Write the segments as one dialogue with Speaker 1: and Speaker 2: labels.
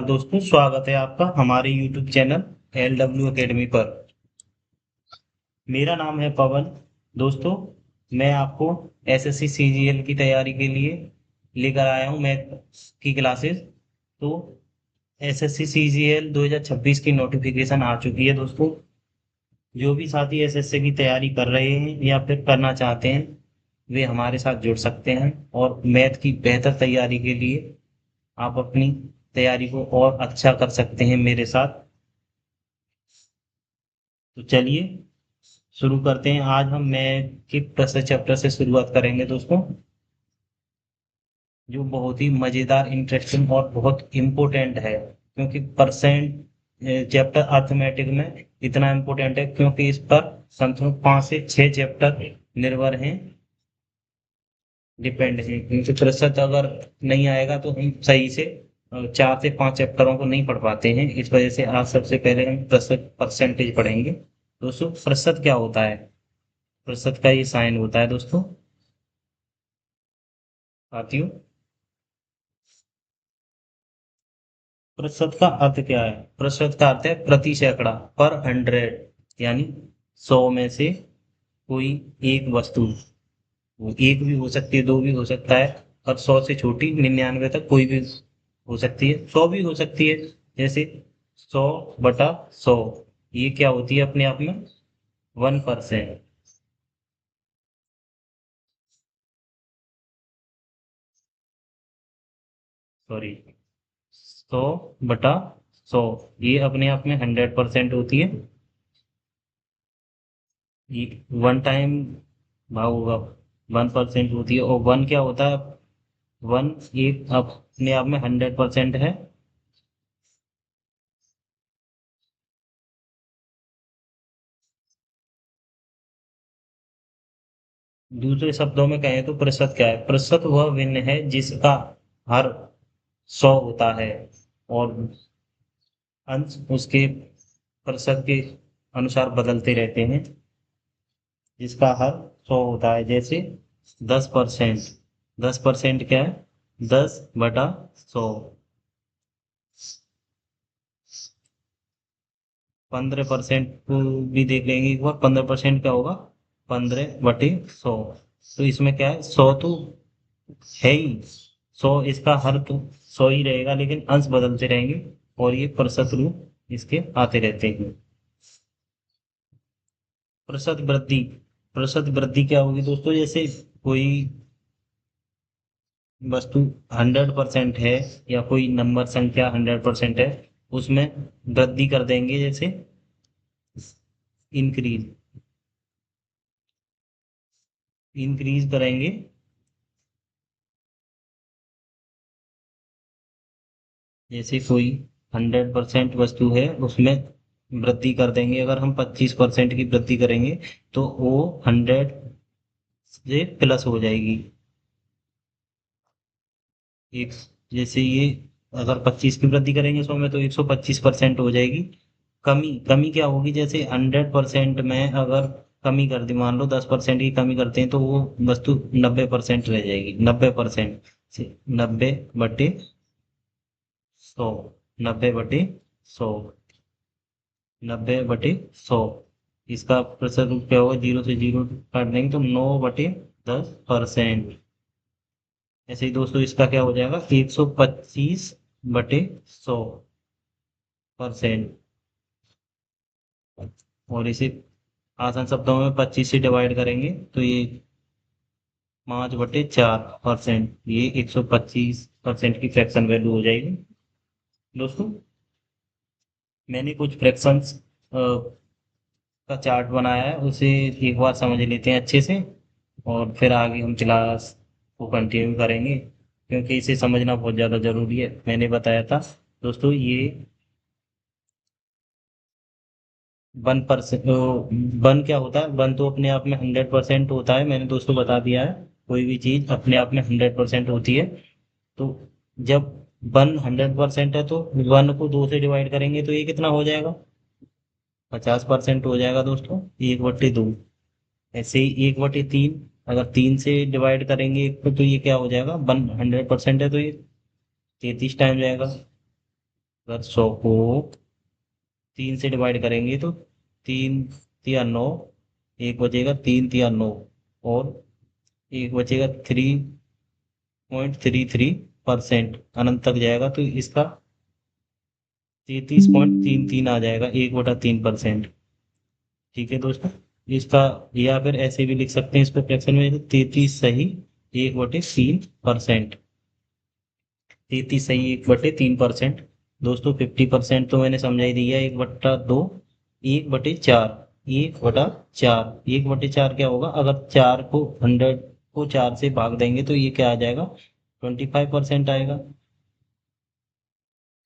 Speaker 1: दोस्तों, स्वागत है आपका हमारे YouTube चैनल LW एकेडमी पर। मेरा नाम है पवन। दोस्तों, मैं आपको SSC CGL की तैयारी के लिए लेकर आया हूँ मैथ की क्लासेस। तो SSC CGL 2026 की नोटिफिकेशन आ चुकी है दोस्तों। जो भी साथी SSC की तैयारी कर रहे हैं या फिर करना चाहते हैं, वे हमारे साथ जुड़ सकते हैं और मैथ की बेहतर तैयारी के लिए आप अपनी तैयारी को और अच्छा कर सकते हैं मेरे साथ। तो चलिए शुरू करते हैं। आज हम मैथ के फर्स्ट चैप्टर से शुरुआत करेंगे दोस्तों, जो बहुत ही मजेदार, इंटरेस्टिंग और बहुत इम्पोर्टेंट है। क्योंकि परसेंट चैप्टर अर्थमेटिक में इतना इम्पोर्टेंट है क्योंकि इस पर समथिंग 5 से 6 चैप्टर निर्भर हैं, डिपेंड है। क्योंकि प्रतिशत अगर नहीं आएगा तो हम सही से 4 से 5 चैप्टरों को नहीं पढ़ पाते हैं। इस वजह से आज सबसे पहले हम प्रतिशत परसेंटेज पढ़ेंगे। दोस्तों, प्रतिशत क्या होता है? प्रतिशत का ये साइन होता है दोस्तों, साथियों। प्रतिशत का अर्थ क्या है? प्रतिशत का अर्थ है प्रति सैकड़ा, पर 100। यानी 100 में से कोई एक वस्तु, वो एक भी हो सकती है, दो भी हो सकता है, और 100 से छोटी 99 तक कोई भी हो सकती है, 100 भी हो सकती है। जैसे 100/100, ये क्या होती है अपने आप में? 1%। सॉरी, 100/100, ये अपने आप में 100% होती है। ये वन टाइम भाग होगा, 1% होती है। और वन क्या होता है? वन एक अपने आप में 100% है। दूसरे शब्दों में कहें तो प्रतिशत क्या है? प्रतिशत वह भिन्न है जिसका हर 100 होता है और अंश उसके प्रतिशत के अनुसार बदलते रहते हैं। जिसका हर 100 होता है, जैसे 10%। 10% क्या है? 10/100। 15% को भी देख लेंगे एक बार। 15% क्या होगा? 15/100। तो इसमें क्या है? 100 तो है ही, 100 इसका हर तो 100 ही रहेगा, लेकिन अंश बदलते रहेंगे और ये प्रतिशत रूप इसके आते रहते हैं। प्रतिशत वृद्धि। प्रतिशत वृद्धि क्या होगी दोस्तों? जैसे कोई वस्तु 100% है या कोई नंबर संख्या 100% है, उसमें वृद्धि कर देंगे, जैसे इंक्रीज। इंक्रीज करेंगे। जैसे कोई 100% वस्तु है, उसमें वृद्धि कर देंगे। अगर हम 25% की वृद्धि करेंगे तो वो 100 से प्लस हो जाएगी। एक, जैसे ये, अगर 25 की वृद्धि करेंगे 100 में तो 125% हो जाएगी। कमी, कमी क्या होगी? जैसे 100% में अगर कमी कर दी, मान लो 10% की कमी करते हैं, तो वो वस्तु 90% रह जाएगी। 90% से 90/100। 90/100। 90/100, इसका प्रतिशत रूप क्या होगा? जीरो से जीरो काट देंगे तो 9/10%। ऐसे ही दोस्तों, इसका क्या हो जाएगा? 125/100%। और इसे आसान शब्दों में 25 से डिवाइड करेंगे तो ये 5/4%। ये 125% की फ्रैक्शन वैल्यू हो जाएगी। दोस्तों, मैंने कुछ फ्रैक्शंस का चार्ट बनाया है, उसे एक बार समझ लेते हैं अच्छे से और फिर आगे हम क्लास को कंटिन्यू करेंगे, क्योंकि इसे समझना बहुत ज़्यादा ज़रूरी है। मैंने बताया था दोस्तों, ये 1%। वन क्या होता है? वन तो अपने आप में 100% होता है, मैंने दोस्तों बता दिया है। कोई भी चीज़ अपने आप में 100% होती है। तो जब वन 100% है तो वन को 2 से डिवाइड करेंगे तो ये कितना हो जाएगा? 50% हो जाएगा दोस्तों, 1/2। ऐसे ही 1/3, अगर 3 से डिवाइड करेंगे एक को तो ये क्या हो जाएगा? 100% है तो ये 33 टाइम जाएगा। अगर 100 को 3 से डिवाइड करेंगे तो 3 तिया 9, एक बचेगा 3 तिया 9, और एक बचेगा 3.33%, अनंत तक जाएगा तो इसका 33.33 आ जाएगा, 1/3%। ठीक है दोस्तों, इसका या फिर ऐसे भी लिख सकते हैं इसको फ्रैक्शन में, 33 सही 1/3%। 33 सही 1/3%। दोस्तों 50% तो मैंने समझाई दिया, 1/2, 1/4, 1/4, 1/4 क्या होगा, अगर 4 को 100 को 4 से भाग देंगे तो ये क्या आ जाएगा, 25% आएगा।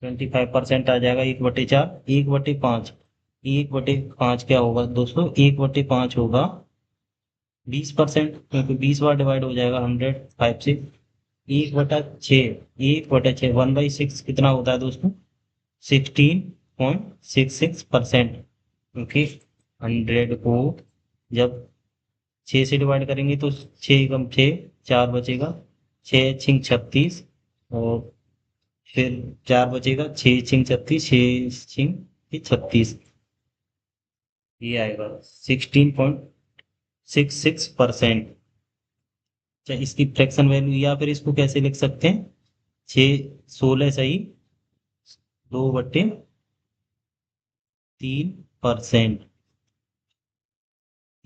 Speaker 1: 25% आ जाएगा 1/4। 1/5, 1/5 क्या होगा दोस्तों, 1/5 होगा 20%, क्योंकि 20 बार डिवाइड हो जाएगा 105 से। 1/6, 1/6, 1/6 कितना होता है दोस्तों, 16.66%, क्योंकि 100 को जब 6 से डिवाइड करेंगे तो 6 × 6 4 बचेगा, 6 × 6 = 36, और फिर 4 बचेगा, 6 × 6 = 36, 6 × 6 = 36, ये आएगा 16.66%। अच्छा, इसकी फ्रैक्शन वैल्यू या फिर इसको कैसे लिख सकते हैं, 16 सही 2/3%,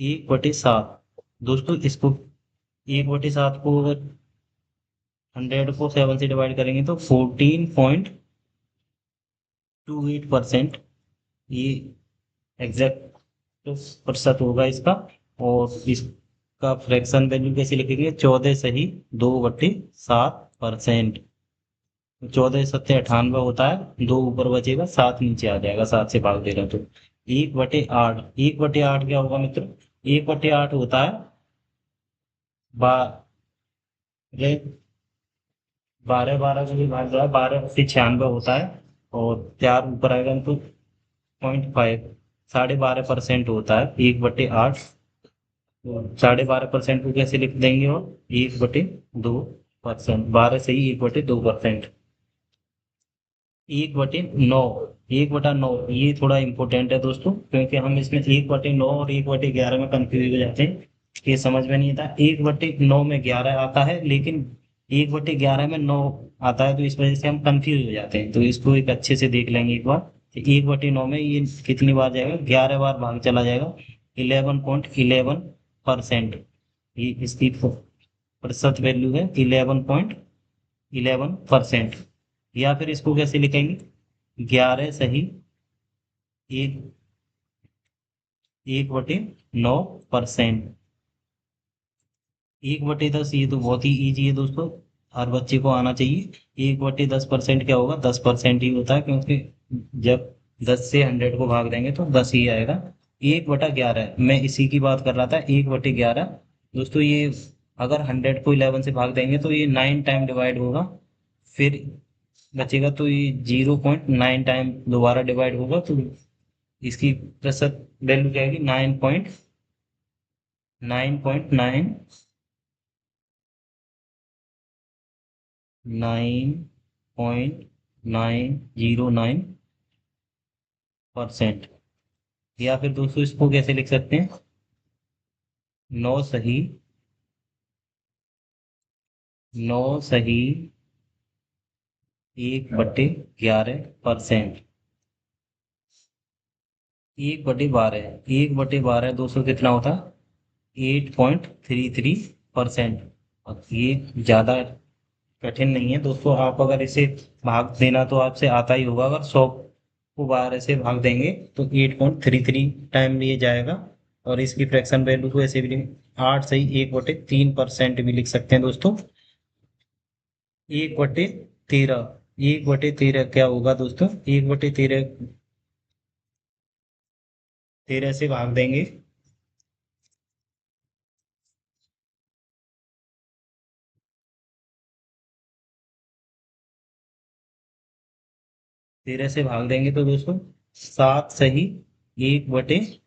Speaker 1: 1/7। दोस्तों इसको 1/7 को अगर 100 को 7 से डिवाइड करेंगे तो 14.28%, ये एग्जैक्ट प्रतिशत होगा इसका। और इसका फ्रैक्शन वैल्यू कैसे लिखेंगे, 14 सही 2/7%। 14 × 7 = 98 होता है, 2 ऊपर बचेगा, 7 नीचे आ जाएगा, 7 से भाग देगा तो 1/8। 1/8 क्या होगा मित्रों, 1/8 होता है 12 को भी भाग रहा है, 12/96 होता है, और 4 ऊपर आएगा तो 0.5, 12.5% होता है 1/8। तो 12.5% को कैसे लिख देंगे, और 1/2%, 12 सही 1/2%। 1/9, 1/9 ये थोड़ा इंपॉर्टेंट है दोस्तों, क्योंकि हम इसमें 1/9 और 1/11 में कंफ्यूज हो जाते हैं, ये समझ में नहीं आता। 1/9 में 11 आता है, लेकिन 1/11 में 9 आता है, तो इस वजह से हम कंफ्यूज हो जाते हैं, तो इसको एक अच्छे से देख लेंगे एक बार। 1/9 में ये कितनी बार जाएगा, 11 बार भाग चला जाएगा, 11.11%। ये इसकी प्रतिशत वैल्यू है 11.11%। या फिर इसको कैसे लिखेंगे, 11 सही एक 1/9%। 1/10 ये तो बहुत ही ईजी है दोस्तों, हर बच्चे को आना चाहिए। 1/10% क्या होगा, 10% ही होता है, क्योंकि जब 10 से 100 को भाग देंगे तो 10 ही आएगा। 1/11 मैं इसी की बात कर रहा था, 1/11। दोस्तों ये अगर 100 को 11 से भाग देंगे तो ये 9 टाइम डिवाइड होगा, फिर बचेगा तो ये 0.9 टाइम दोबारा डिवाइड होगा, तो इसकी प्रतिशत वैल्यू क्या आएगी, 9.90909%। या फिर दोस्तों इसको कैसे लिख सकते हैं, 9 सही 9 सही 1/11%। 1/12, 1/12 दोस्तों कितना होता है, 8.33%। और ये ज़्यादा कठिन नहीं है दोस्तों, आप अगर इसे भाग देना तो आपसे आता ही होगा, अगर 100 को 12 से भाग देंगे तो 8.33 टाइम लिए जाएगा। और इसकी फ्रैक्शन वैल्यू को ऐसे भी 8 सही 1/3% भी लिख सकते हैं दोस्तों। 1/13, 1/13 क्या होगा दोस्तों, 1/13 13 से भाग देंगे, 13 से भाग देंगे तो दोस्तों 7 सही 1/,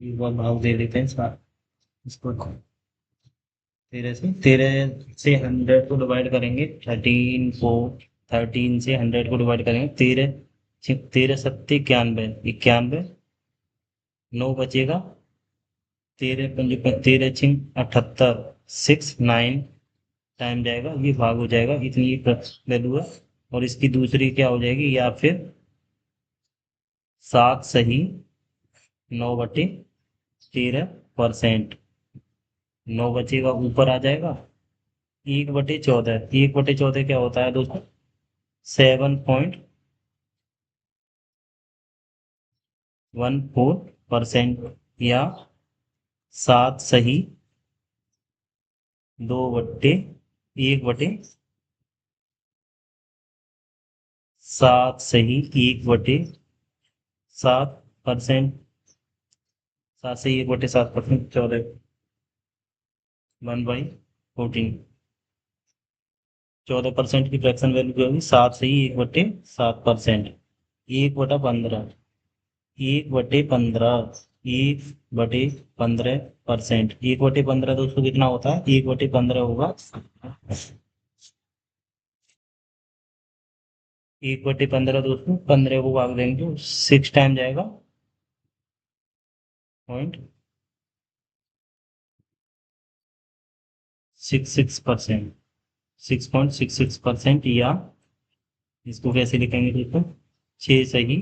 Speaker 1: एक बार भाग दे देते हैं 7 इसको, 13 से 100 को डिवाइड करेंगे, 13 से 100 को डिवाइड करेंगे, 13 इक्यानवे, 9 बचेगा, 13 6 9 टाइम जाएगा, ये भाग हो जाएगा, इतनी वैल्यू है। और इसकी दूसरी क्या हो जाएगी, या फिर 7 सही 9/13%। 9 बचेगा, ऊपर आ जाएगा, 1/14। 1/14 क्या होता है दोस्तों, 7.14%, या 7 सही 7 सही 1/7%। 7 सही 1/7%, 14 14% की फ्रैक्शन वैल्यू क्या होगी, 7 सही 1/7%। 1/15, 1/15, 1/15%। 1/15 दोस्तों कितना होता है, 1/15 होगा, 1/15 दोस्तों 15 को भाग देंगे तो 6 टाइम जाएगा, 0.66%, 6.66%, या इसको कैसे लिखेंगे दोस्तों, 6 सही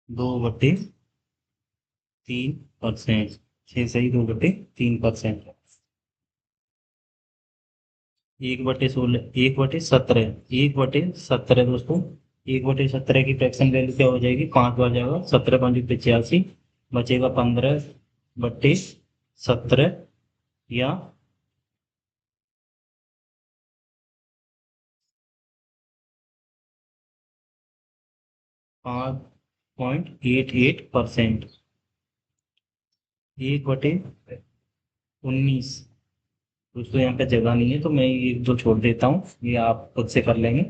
Speaker 1: 2/3%, 6 सही 2/3%। 1/16, 1/17, 1/17 दोस्तों, 1/17 की फ्रैक्शन वैल्यू क्या हो जाएगी, 5 बार जाएगा, 17×5 = 85, बचेगा 15/17, या 5.88%। 1/19 दोस्तों, यहाँ पे जगह नहीं है तो मैं ये दो छोड़ देता हूँ, ये आप खुद से कर लेंगे।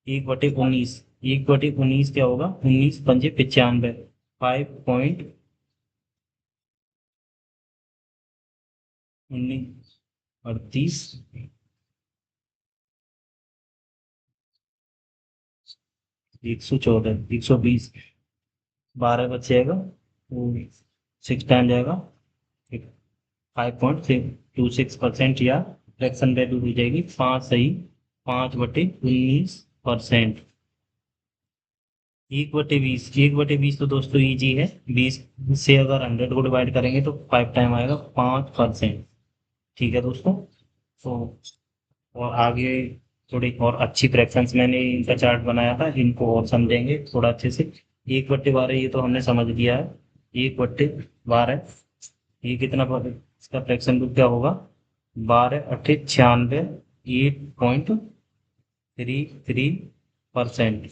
Speaker 1: 1/19, 1/19 क्या होगा, 19×5 = 95, 5.19 114, 120, 12 बचेगा, 6 टाइम जाएगा, 5.26%, या फ्रैक्शन वैल्यू हो जाएगी 5 सही 5/19%। 1/20, 1/20 तो दोस्तों इजी है, 20 से अगर 100 को डिवाइड करेंगे तो 5 टाइम आएगा, 5%। ठीक है दोस्तों, तो और आगे थोड़ी और अच्छी फ्रैक्शंस मैंने इनका चार्ट बनाया था, इनको और समझेंगे थोड़ा अच्छे से। 1/12 ये तो हमने समझ लिया है, 1/12 ये कितना इसका फ्रैक्शन रूप क्या होगा, 12×8 = 96, 8.33%,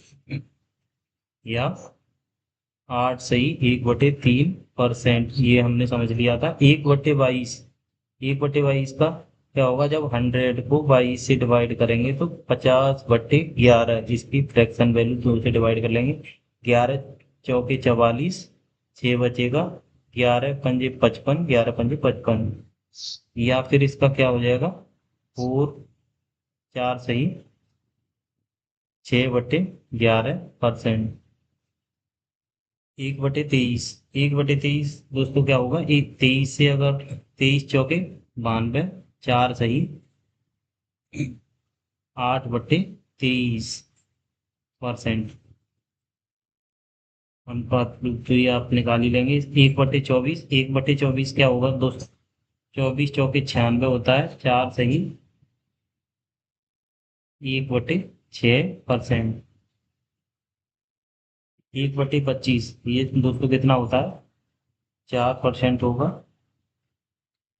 Speaker 1: या 8 सही 1/3%, ये हमने समझ लिया था। 1/22, 1/22 का क्या होगा, जब 100 को 22 से डिवाइड करेंगे तो 50/11, इसकी फ्रैक्शन वैल्यू 2 से डिवाइड कर लेंगे, 11×4 = 44, 6 बचेगा, 11×5 = 55, 11×5 = 55, या फिर इसका क्या हो जाएगा, 4 सही 6/11%। 1/23, 1/23 दोस्तों क्या होगा, 23 से अगर 23×4 = 92, 4 सही 8/23%। अनुपात तो ये आप निकाल ही लेंगे। 1/24, 1/24 क्या होगा दोस्तों, 24×4 = 96 होता है, 4 सही 1/6%। 1/25 ये दोस्तों कितना होता है, 4% होगा,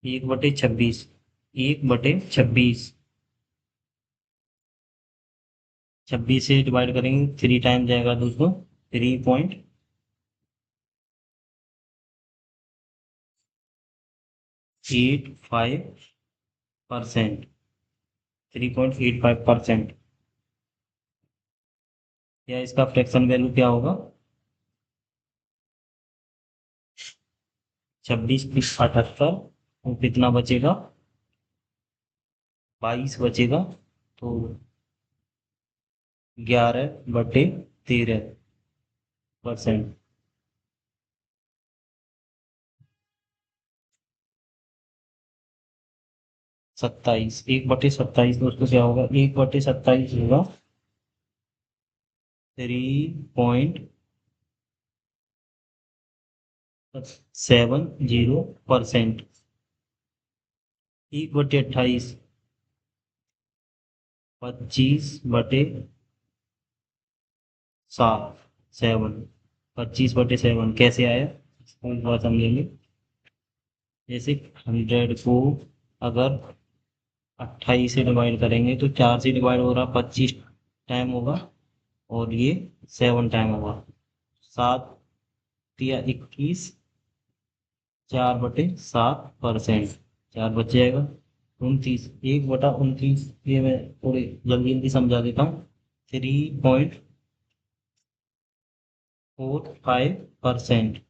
Speaker 1: 1/26, 1/26, 26 से डिवाइड करेंगे 3 टाइम जाएगा दोस्तों, 3.85%, 3.85%, या इसका फ्रैक्शन वैल्यू क्या होगा, 26×78, और कितना बचेगा, 22 बचेगा, तो 11/13%। 27, 1/27 दोस्तों क्या होगा, 1/27 होगा 3.70%। 1/28, 25/7, 25/7 कैसे आया, इसको एक बार समझेंगे। जैसे 100 को अगर 28 से डिवाइड करेंगे तो 4 से डिवाइड हो रहा, 25 टाइम होगा, और ये 7 टाइम होगा। 7 या 21, 4/7%, 4 बच जाएगा। 29, 1/29, ये मैं थोड़ी जल्दी जल्दी समझा देता हूँ। 3.45%।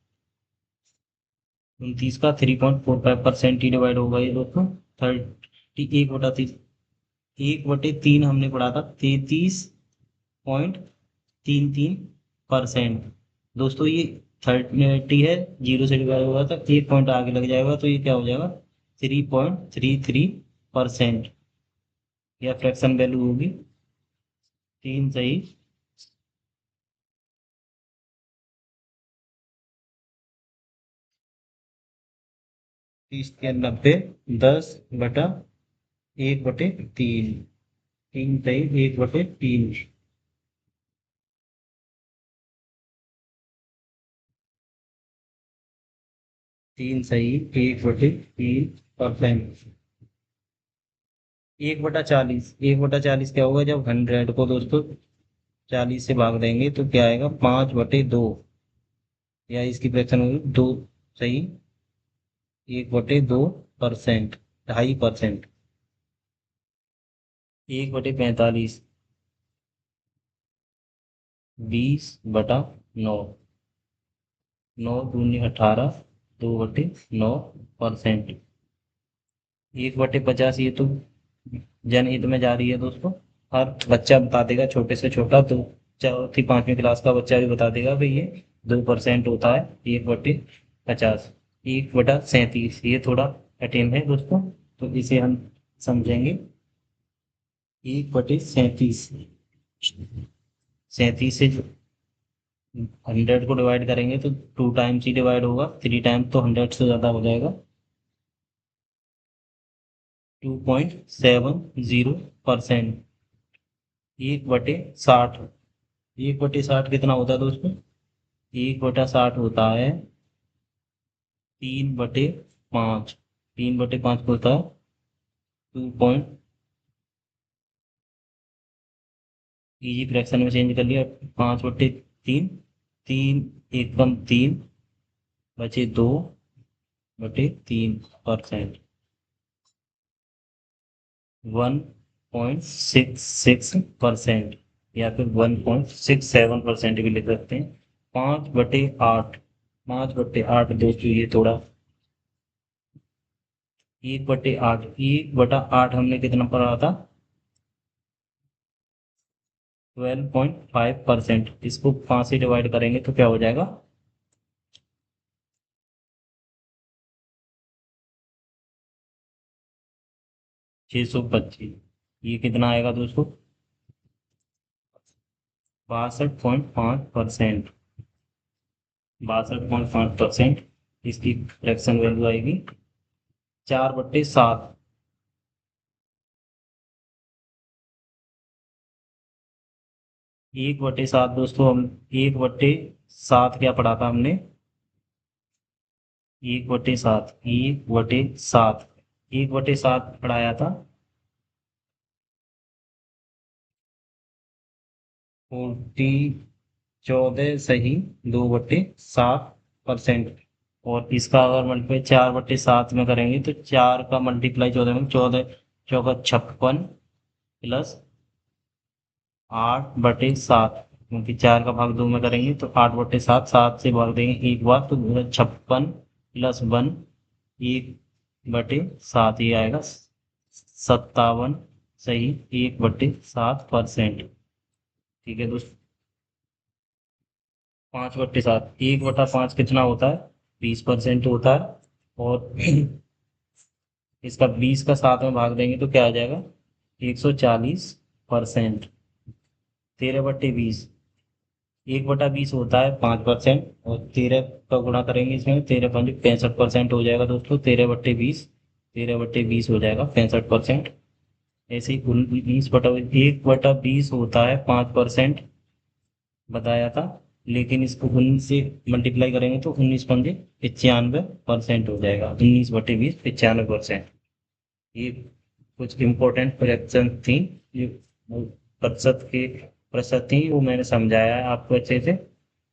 Speaker 1: 29 का 3.45% ही डिवाइड होगा ये दोस्तों। 1/3 हमने पढ़ा था, 33.33%। दोस्तों ये 30 है, 0 से डिवाइड होगा तो 1 पॉइंट आगे लग जाएगा, तो ये क्या हो जाएगा, 3.33%। या फ्रैक्शन वैल्यू होगी 3 सही। 30 के 90, 10/1/3, 3 सही, 1/3। 3 सही, 1/3%। 1/40, 1/40 क्या होगा, जब 100 को दोस्तों 40 से भाग देंगे तो क्या आएगा, 5/2, या इसकी फ्रैक्शन होगी 2 सही, 1/2%, 2.5%। 1/45, 20/9, 9×2=18, 2/9%। 1/50, ये तो जनहित में जा रही है दोस्तों। हर बच्चा बता देगा, छोटे से छोटा तो 4वीं 5वीं क्लास का बच्चा भी बता देगा भाई ये 2% होता है 1/50। 1/37, ये थोड़ा कठिन है दोस्तों, तो इसे हम समझेंगे। 1/37, 37 से 100 को डिवाइड करेंगे तो 2 टाइम्स ही डिवाइड होगा, 3 टाइम्स तो 100 से ज़्यादा हो जाएगा। 2.70%। 1/60, 1/60 कितना होता है दोस्तों, 1/60 होता है 3/5। 3/5 को होता है 2 इजी फ्रैक्शन में चेंज कर लिया, 5/3, 3 × 3 बचे 2/3%। 1.66%, या फिर 1.67% भी लिख सकते हैं। 5/8, 5/8 दोस्तों ये थोड़ा, 1/8, 1/8 हमने कितना पढ़ा था, 12.5%। इसको 5 से डिवाइड करेंगे तो क्या हो जाएगा, 625। ये कितना आएगा दोस्तों, 62.5%। 62.5%, इसकी फ्रैक्शन वैल्यू आएगी 4/7। 1/7 दोस्तों, हम 1/7 क्या पढ़ा था हमने, 1/7, 1/7, 1/7 पढ़ाया था 14 सही, 2/7%। और इसका अगर मल्टीप्लाई 4/7 में करेंगे तो 4 का मल्टीप्लाई 14 में, 14 चौका 56, प्लस 8/7, क्योंकि 4 का भाग 2 में करेंगे तो 8/7, 7 से भाग देंगे एक बार तो 56 + 1, 1/7 ही आएगा। 57 सही 1/7%। ठीक है दोस्तों, 5/7, 1/5 कितना होता है? 20% होता है। और इसका 20 का 7 में भाग देंगे तो क्या आ जाएगा? 140%। 13/20, 1/20 होता है 5%, और 13 का गुणा करेंगे इसमें, 13×5 65% हो जाएगा दोस्तों। 13/20, 13/20 हो जाएगा 65%। ऐसे ही 1/20 होता है 5% बताया था, लेकिन इसको 19 से मल्टीप्लाई करेंगे तो 19×95% हो जाएगा। 19/20 95%। ये कुछ इम्पोर्टेंट फ्रैक्शन थी, ये वो प्रतिशत थी, वो मैंने समझाया है आपको अच्छे से।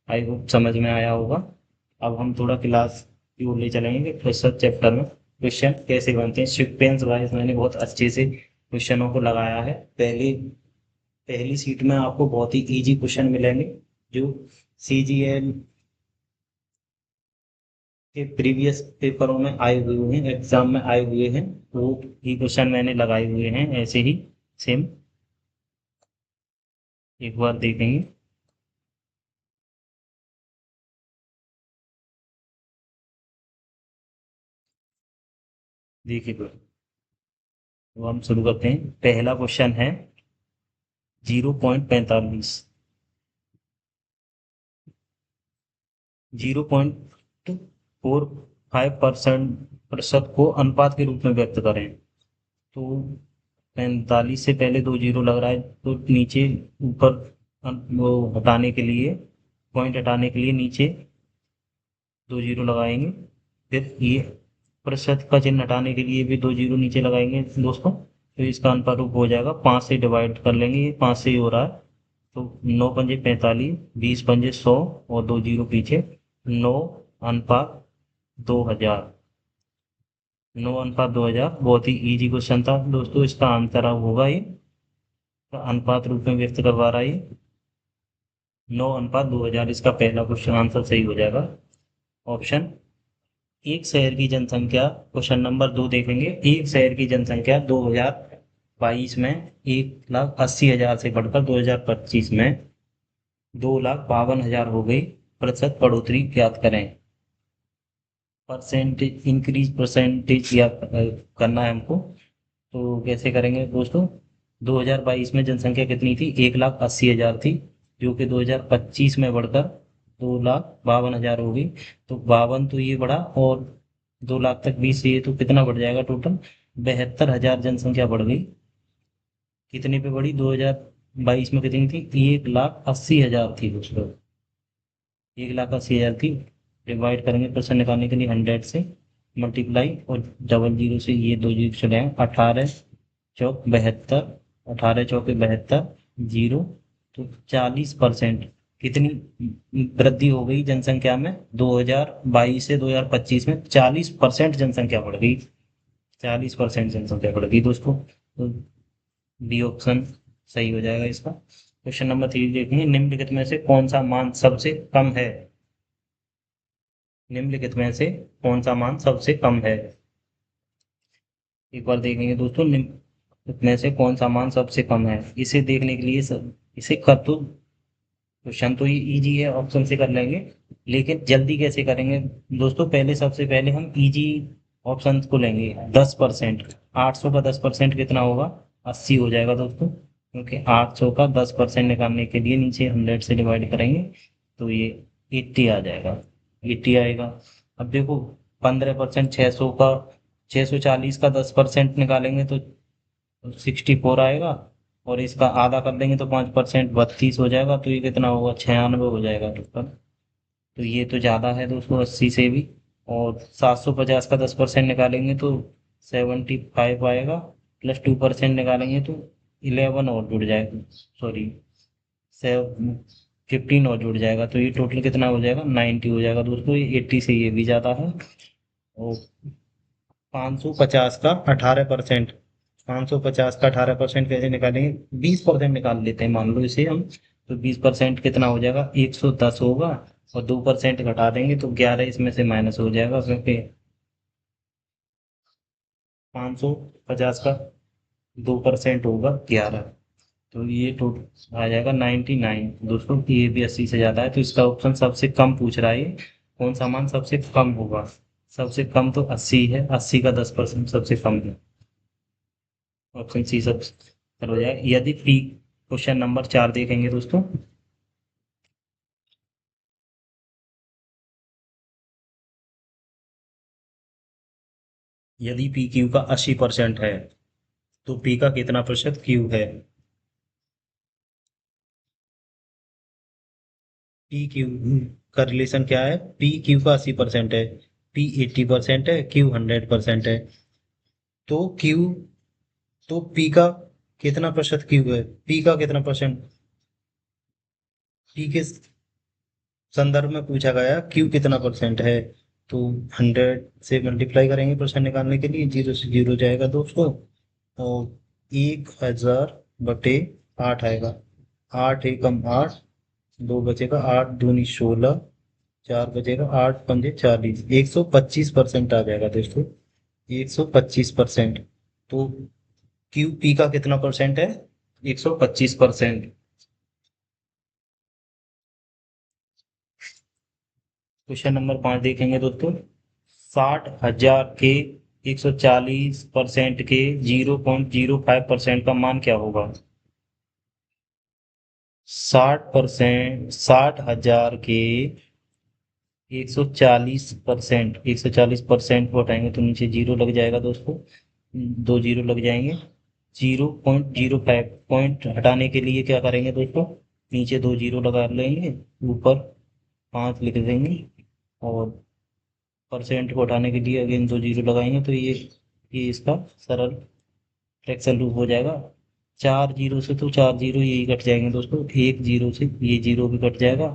Speaker 1: आई होप समझ में आया होगा। अब हम थोड़ा क्लास की ओर ले चलेंगे। प्रतिशत चैप्टर में क्वेश्चन कैसे बनते हैं सीक्वेंस वाइज मैंने बहुत अच्छे से क्वेश्चनों को लगाया है। पहली पहली सीट में आपको बहुत ही इजी क्वेश्चन मिलेंगे, जो सीजीएल के प्रीवियस पेपरों में आए हुए हैं, एग्जाम में आए हुए हैं। वो ही क्वेश्चन मैंने लगाए हुए हैं ऐसे ही सेम। एक बार देखेंगे। देखिए तो हम शुरू करते हैं। पहला क्वेश्चन है 0.45। 0.45% प्रतिशत को अनुपात के रूप में व्यक्त करें। तो 45 से पहले 2 जीरो लग रहा है, तो नीचे ऊपर वो हटाने के लिए, पॉइंट हटाने के लिए नीचे 2 जीरो लगाएंगे। फिर ये प्रतिशत का चिन्ह हटाने के लिए भी 2 जीरो नीचे लगाएंगे दोस्तों। तो इसका अनुपात हो जाएगा, 5 से डिवाइड कर लेंगे, ये 5 से ही हो रहा है। तो 9×5 45, 20×100 और 2 जीरो पीछे, 9:2000। 9:2000 बहुत ही इजी क्वेश्चन था दोस्तों। इसका आंसर अब होगा ये, अनुपात रूप में व्यक्त करवा रहा है ये, 9:2000। इसका पहला क्वेश्चन आंसर सही हो जाएगा ऑप्शन। एक शहर की जनसंख्या, क्वेश्चन नंबर 2 देखेंगे। एक शहर की जनसंख्या 2022 में 1,80,000 से बढ़कर 2025 में 2,52,000 हो गई। प्रतिशत बढ़ोतरी ज्ञात करें। परसेंटेज इंक्रीज, परसेंटेज ज्ञात करना है हमको। तो कैसे करेंगे दोस्तों? 2022 में जनसंख्या कितनी थी? 1,80,000 थी, जो कि 2025 में बढ़कर 2,52,000 हो गई। तो 52 तो ये बढ़ा, और 2 लाख तक 20, ये तो कितना बढ़ जाएगा टोटल? 72,000 जनसंख्या बढ़ गई। कितने पे बढ़ी? 2022 में कितनी थी? 1,80,000 थी दोस्तों। 1,80,000 थी। डिवाइड करेंगे परसेंट निकालने के लिए 100 से, मल्टीप्लाई, और डबल जीरो से ये 2 जीरो चले आए। 18×4 72, 18×4 72 जीरो। तो 40% कितनी वृद्धि हो गई जनसंख्या में? 2022 से 2025 में 40% जनसंख्या बढ़ गई। 40% जनसंख्या बढ़ गई दोस्तों। तो बी ऑप्शन सही हो जाएगा इसका। क्वेश्चन नंबर 3 देखेंगे। निम्नलिखित में से कौन सा मान सबसे कम है? निम्नलिखित में से कौन सा मान सबसे कम है? एक बार देखेंगे दोस्तों, निम्नलिखित में से कौन सा मान सबसे कम है। इसे देखने के लिए इसे कर तो क्वेश्चन तो ये इजी है, ऑप्शन से कर लेंगे, लेकिन जल्दी कैसे करेंगे दोस्तों? पहले सबसे पहले हम इजी ऑप्शन को लेंगे। 10%, 800 का 10% कितना होगा? 80 हो जाएगा दोस्तों, क्योंकि 800 का 10% निकालने के लिए नीचे 100 से डिवाइड करेंगे, तो ये 80 आ जाएगा। 80 आएगा। अब देखो, 15%, 600 का, 640 का 10% निकालेंगे तो 64 आएगा, और इसका आधा कर देंगे तो 5% 32 हो जाएगा। तो ये कितना होगा? 96 हो जाएगा टोटल। तो ये तो ज़्यादा है दोस्तों 80 से भी। और 750 का 10% निकालेंगे तो 75 आएगा, प्लस 2% निकालेंगे तो 11 और जुड़ जाएगा, सॉरी 15 और जुड़ जाएगा। तो ये टोटल कितना हो जाएगा? 90 हो जाएगा दोस्तों। ये 80 से ये भी ज़्यादा है। और 550 का 18%, 550 का 18% कैसे निकालेंगे? 20% निकाल लेते हैं, मान लो इसे हम। तो 20% कितना हो जाएगा? 110 होगा, और 2% घटा देंगे तो 11 इसमें से माइनस हो जाएगा, क्योंकि 550 का 2% होगा 11। तो ये टोटल आ जाएगा 99 दोस्तों। ये भी 80 से ज़्यादा है, तो इसका ऑप्शन सबसे कम पूछ रहा है ये। कौन सा मान सबसे कम होगा? सबसे कम तो 80 है, 80 का 10% सबसे कम है। ऑप्शन सी सब हो जाए। यदि पी क्वेश्चन नंबर 4 देखेंगे दोस्तों। यदि पी क्यू का 80% है, तो पी का कितना प्रतिशत क्यू है? पी क्यू का रिलेशन क्या है? पी क्यू का 80% है, पी 80% है, क्यू 100% है। तो क्यू तो पी का कितना प्रतिशत क्यू है? पी का कितना परसेंट? पी के संदर्भ में पूछा गया क्यू कितना परसेंट है। तो 100 से मल्टीप्लाई करेंगे परसेंट निकालने के लिए, 0 से 0 जाएगा दोस्तों। और 1000 बटे 8 आएगा। 8 एकम 8, 2 बचेगा, 8 दूनी 16, 4 बचेगा, 8 पंजे 40, 125% आ जाएगा दोस्तों। 125%। तो क्यू पी का कितना परसेंट है? 125%। क्वेश्चन नंबर 5 देखेंगे दोस्तों। 60,000 के 140% के 0.05% का मान क्या होगा? 60%, 60,000 के 140%, 140% को हटाएंगे तो नीचे जीरो लग जाएगा दोस्तों। दो जीरो लग जाएंगे। 0.05 पॉइंट हटाने के लिए क्या करेंगे दोस्तों? नीचे दो जीरो लगा लेंगे, ऊपर 5 लिख देंगे। और परसेंट को हटाने के लिए अगेन दो जीरो लगाएंगे, तो ये इसका सरल फ्रैक्शन रूप हो जाएगा। 4 जीरो से तो 4 जीरो यही कट जाएंगे दोस्तों। एक जीरो से ये जीरो भी कट जाएगा।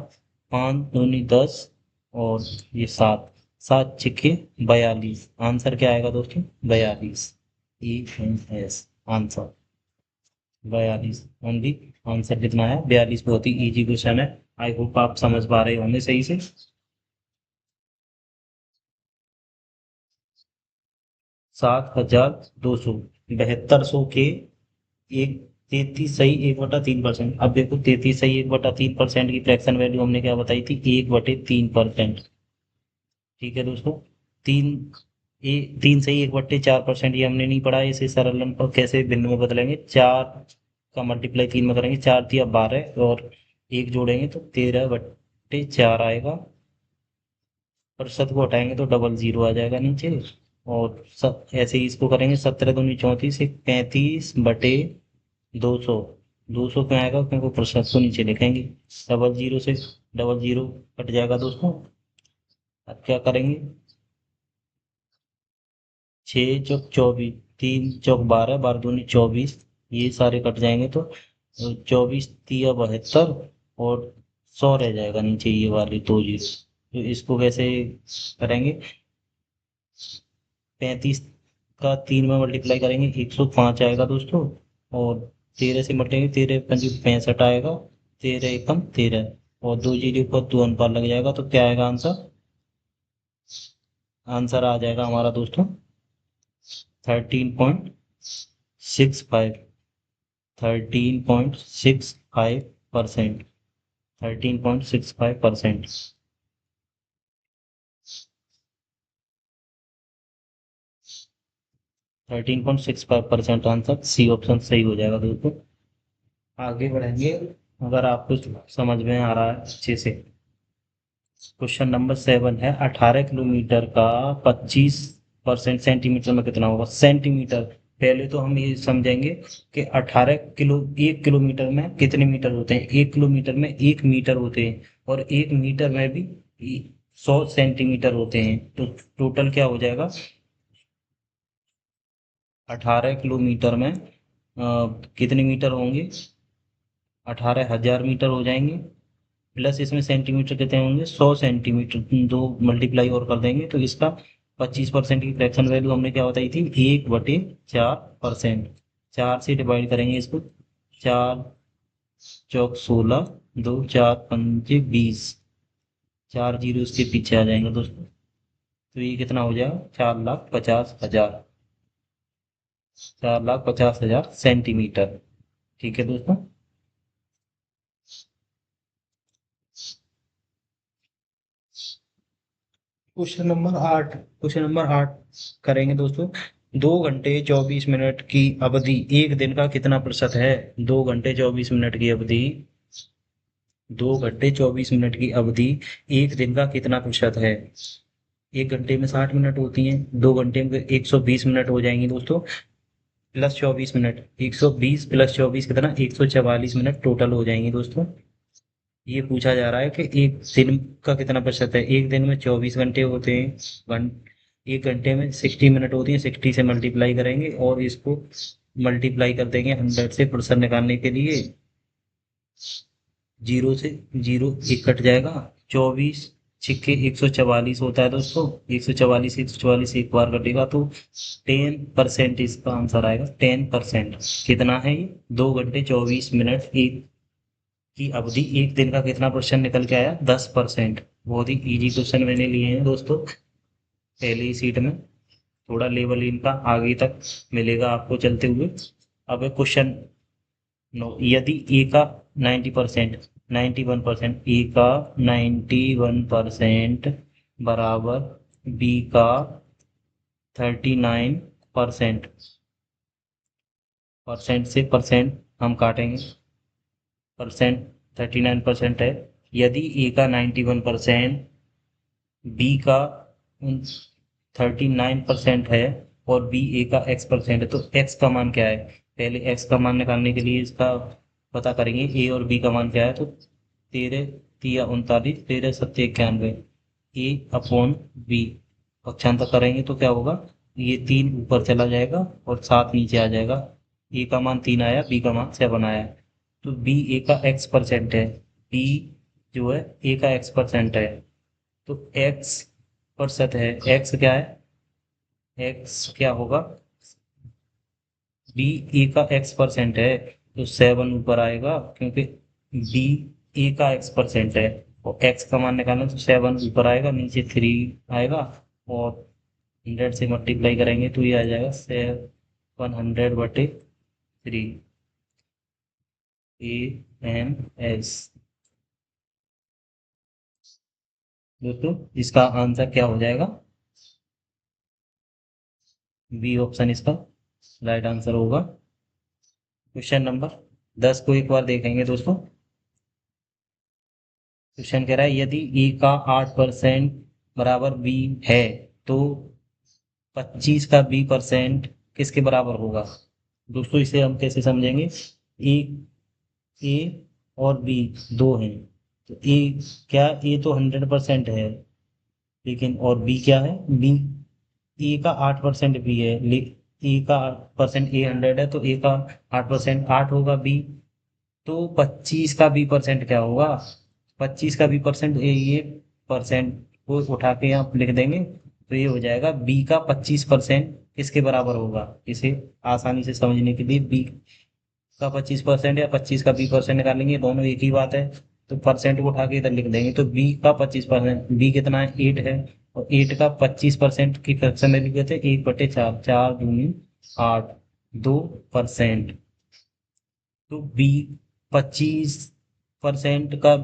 Speaker 1: 5 दूनी 10, और ये 7, 7 छिक्के 42। आंसर क्या आएगा दोस्तों? 42। E N S answer 42 only. Answer कितना है? 42। बहुत ही इजी क्वेश्चन है। आई होप आप समझ पा रहे होंगे सही से। 7,200, 7200 के एक 33 सही 1/3%। अब देखो 33 सही 1/3% की फ्रैक्शन वैल्यू हमने क्या बताई थी? 1/3%। ठीक है दोस्तों। तीन 3 सही 1/4%, ये हमने नहीं पढ़ा है। इसे सरल पर कैसे भिन्न में बदलेंगे? 4 का मल्टीप्लाई 3 में करेंगे, 4 तिया 12, और एक जोड़ेंगे तो 13/4 आएगा। प्रतिशत को हटाएंगे तो डबल जीरो आ जाएगा नीचे। और सब ऐसे ही इसको करेंगे। 17 दूनी 34, 35/200। 200 क्यों आएगा? क्योंकि प्रतिशत को नीचे लिखेंगे। डबल जीरो से डबल जीरो कट जाएगा दोस्तों। अब क्या करेंगे? 6 चौक 24, 3 चौक 12, 12 दूनी 24, ये सारे कट जाएंगे तो 24 तिया 72, और 100 रह जाएगा नीचे ये वाली दो जीरो। तो इसको कैसे करेंगे? 35 का 3 में मल्टीप्लाई करेंगे, 105 आएगा दोस्तों। और 13 से मल्टीप्लाई, 13 × 5 = 65 आएगा। 13 × 1 = 13, और दो जीरो पर दो अनुपात लग जाएगा, तो क्या आएगा आंसर? आंसर आ जाएगा हमारा दोस्तों 13.65। 13.65%। 13.65%। 13.65% आंसर सी ऑप्शन सही हो जाएगा दोस्तों। आगे बढ़ेंगे। अगर आपको समझ में आ रहा है अच्छे से। क्वेश्चन नंबर 7 है। 18 किलोमीटर का 25% सेंटीमीटर में कितना होगा? सेंटीमीटर। पहले तो हम ये समझेंगे कि 1 किलोमीटर में कितने मीटर होते हैं। 1 किलोमीटर में 1 मीटर होते हैं, और 1 मीटर में भी 100 सेंटीमीटर होते हैं। तो टोटल क्या हो जाएगा? 18 किलोमीटर में कितने मीटर होंगे? 18,000 मीटर हो जाएंगे। प्लस इसमें सेंटीमीटर कितने होंगे? 100 सेंटीमीटर। दो मल्टीप्लाई और कर देंगे, तो इसका 25% की फ्रैक्शन वैल्यू हमने क्या बताई थी? 1/4%। 4 से डिवाइड करेंगे इसको। 4 चौक 16, 2 4 पंजे 20, 4 जीरो इसके पीछे आ जाएंगे दोस्तों। तो ये कितना हो जाएगा? 4,50,000। 4,50,000 सेंटीमीटर। ठीक है दोस्तों। क्वेश्चन नंबर 8 करेंगे दोस्तों। 2 घंटे 24 मिनट की अवधि एक दिन का कितना प्रतिशत है? 2 घंटे 24 मिनट की अवधि 2 घंटे 24 मिनट की अवधि एक दिन का कितना प्रतिशत है? 1 घंटे में 60 मिनट होती हैं, 2 घंटे में 120 मिनट हो जाएंगी दोस्तों, प्लस 24 मिनट, 120 प्लस 24 कितना, 144 मिनट टोटल हो जाएंगे दोस्तों। ये पूछा जा रहा है कि एक दिन का कितना प्रतिशत है। एक दिन में 24 घंटे होते हैं, 1 घंटे में 60 मिनट होती है, 60 से मल्टीप्लाई करेंगे और इसको मल्टीप्लाई कर देंगे 100 से प्रतिशत निकालने के लिए। जीरो से जीरो एक कट जाएगा, 24 छिक्के 144 होता है दोस्तों। 144 एक बार कटेगा तो 10% इसका आंसर आएगा, 10%। कितना है ये? 2 घंटे 24 मिनट एक की अवधि एक दिन का कितना परसेंट निकल के आया? 10%। बहुत ही इजी क्वेश्चन मैंने लिए हैं दोस्तों पहले ही सीट में। थोड़ा लेवल इनका आगे तक मिलेगा आपको चलते हुए। अब क्वेश्चन नो, यदि ए का 90%, 91%, ए का 91% बराबर बी का 39%, परसेंट से परसेंट हम काटेंगे, परसेंट 39% है। यदि ए का 91%, बी का 39% है और बी ए का x% है, तो x का मान क्या है? पहले x का मान निकालने के लिए इसका पता करेंगे ए और बी का मान क्या है। तो 13 3 39, 13 7 91, ए अपॉन बी पक्षांतर करेंगे तो क्या होगा? ये 3 ऊपर चला जाएगा और 7 नीचे आ जाएगा। ए का मान 3 आया, बी का मान 7 आया। तो बी ए का x% है, बी जो है ए का x% है, तो x प्रतिशत है। x क्या है? x क्या होगा? बी ए का x% है, तो 7 ऊपर आएगा क्योंकि बी ए का x% है और x का मान निकालना, तो 7 ऊपर आएगा, नीचे 3 आएगा और 100 से मल्टीप्लाई करेंगे तो ये आ जाएगा 700/3 AMS। दोस्तों इसका आंसर क्या हो जाएगा? बी ऑप्शन इसका राइट आंसर होगा। क्वेश्चन नंबर 10 को एक बार देखेंगे दोस्तों। क्वेश्चन कह रहा है यदि ए का 8% बराबर बी है तो 25 का बी परसेंट किसके बराबर होगा? दोस्तों इसे हम कैसे समझेंगे? ए ए और बी दो हैं, तो ए क्या, ए तो 100% है, लेकिन और बी क्या है? बी ए का 8% बी है, ए का 8% ए 100 है, तो ए का 8% 8 होगा बी। तो 25 का बी परसेंट क्या होगा? 25 का बी परसेंट, ये परसेंट को उठा के यहाँ लिख देंगे तो ये हो जाएगा बी का 25% किसके बराबर होगा। इसे आसानी से समझने के लिए बी का 25% या 25 का बी परसेंट निकालेंगे, दोनों एक ही बात है। तो परसेंट को उठा के इधर लिख देंगे, तो बी का 25%, बी कितना है? 8 है, और 8 का 25% की फ्रैक्शन में लिखे थे 1/4, 4 दूनी 8, 2%। तो बी 25% का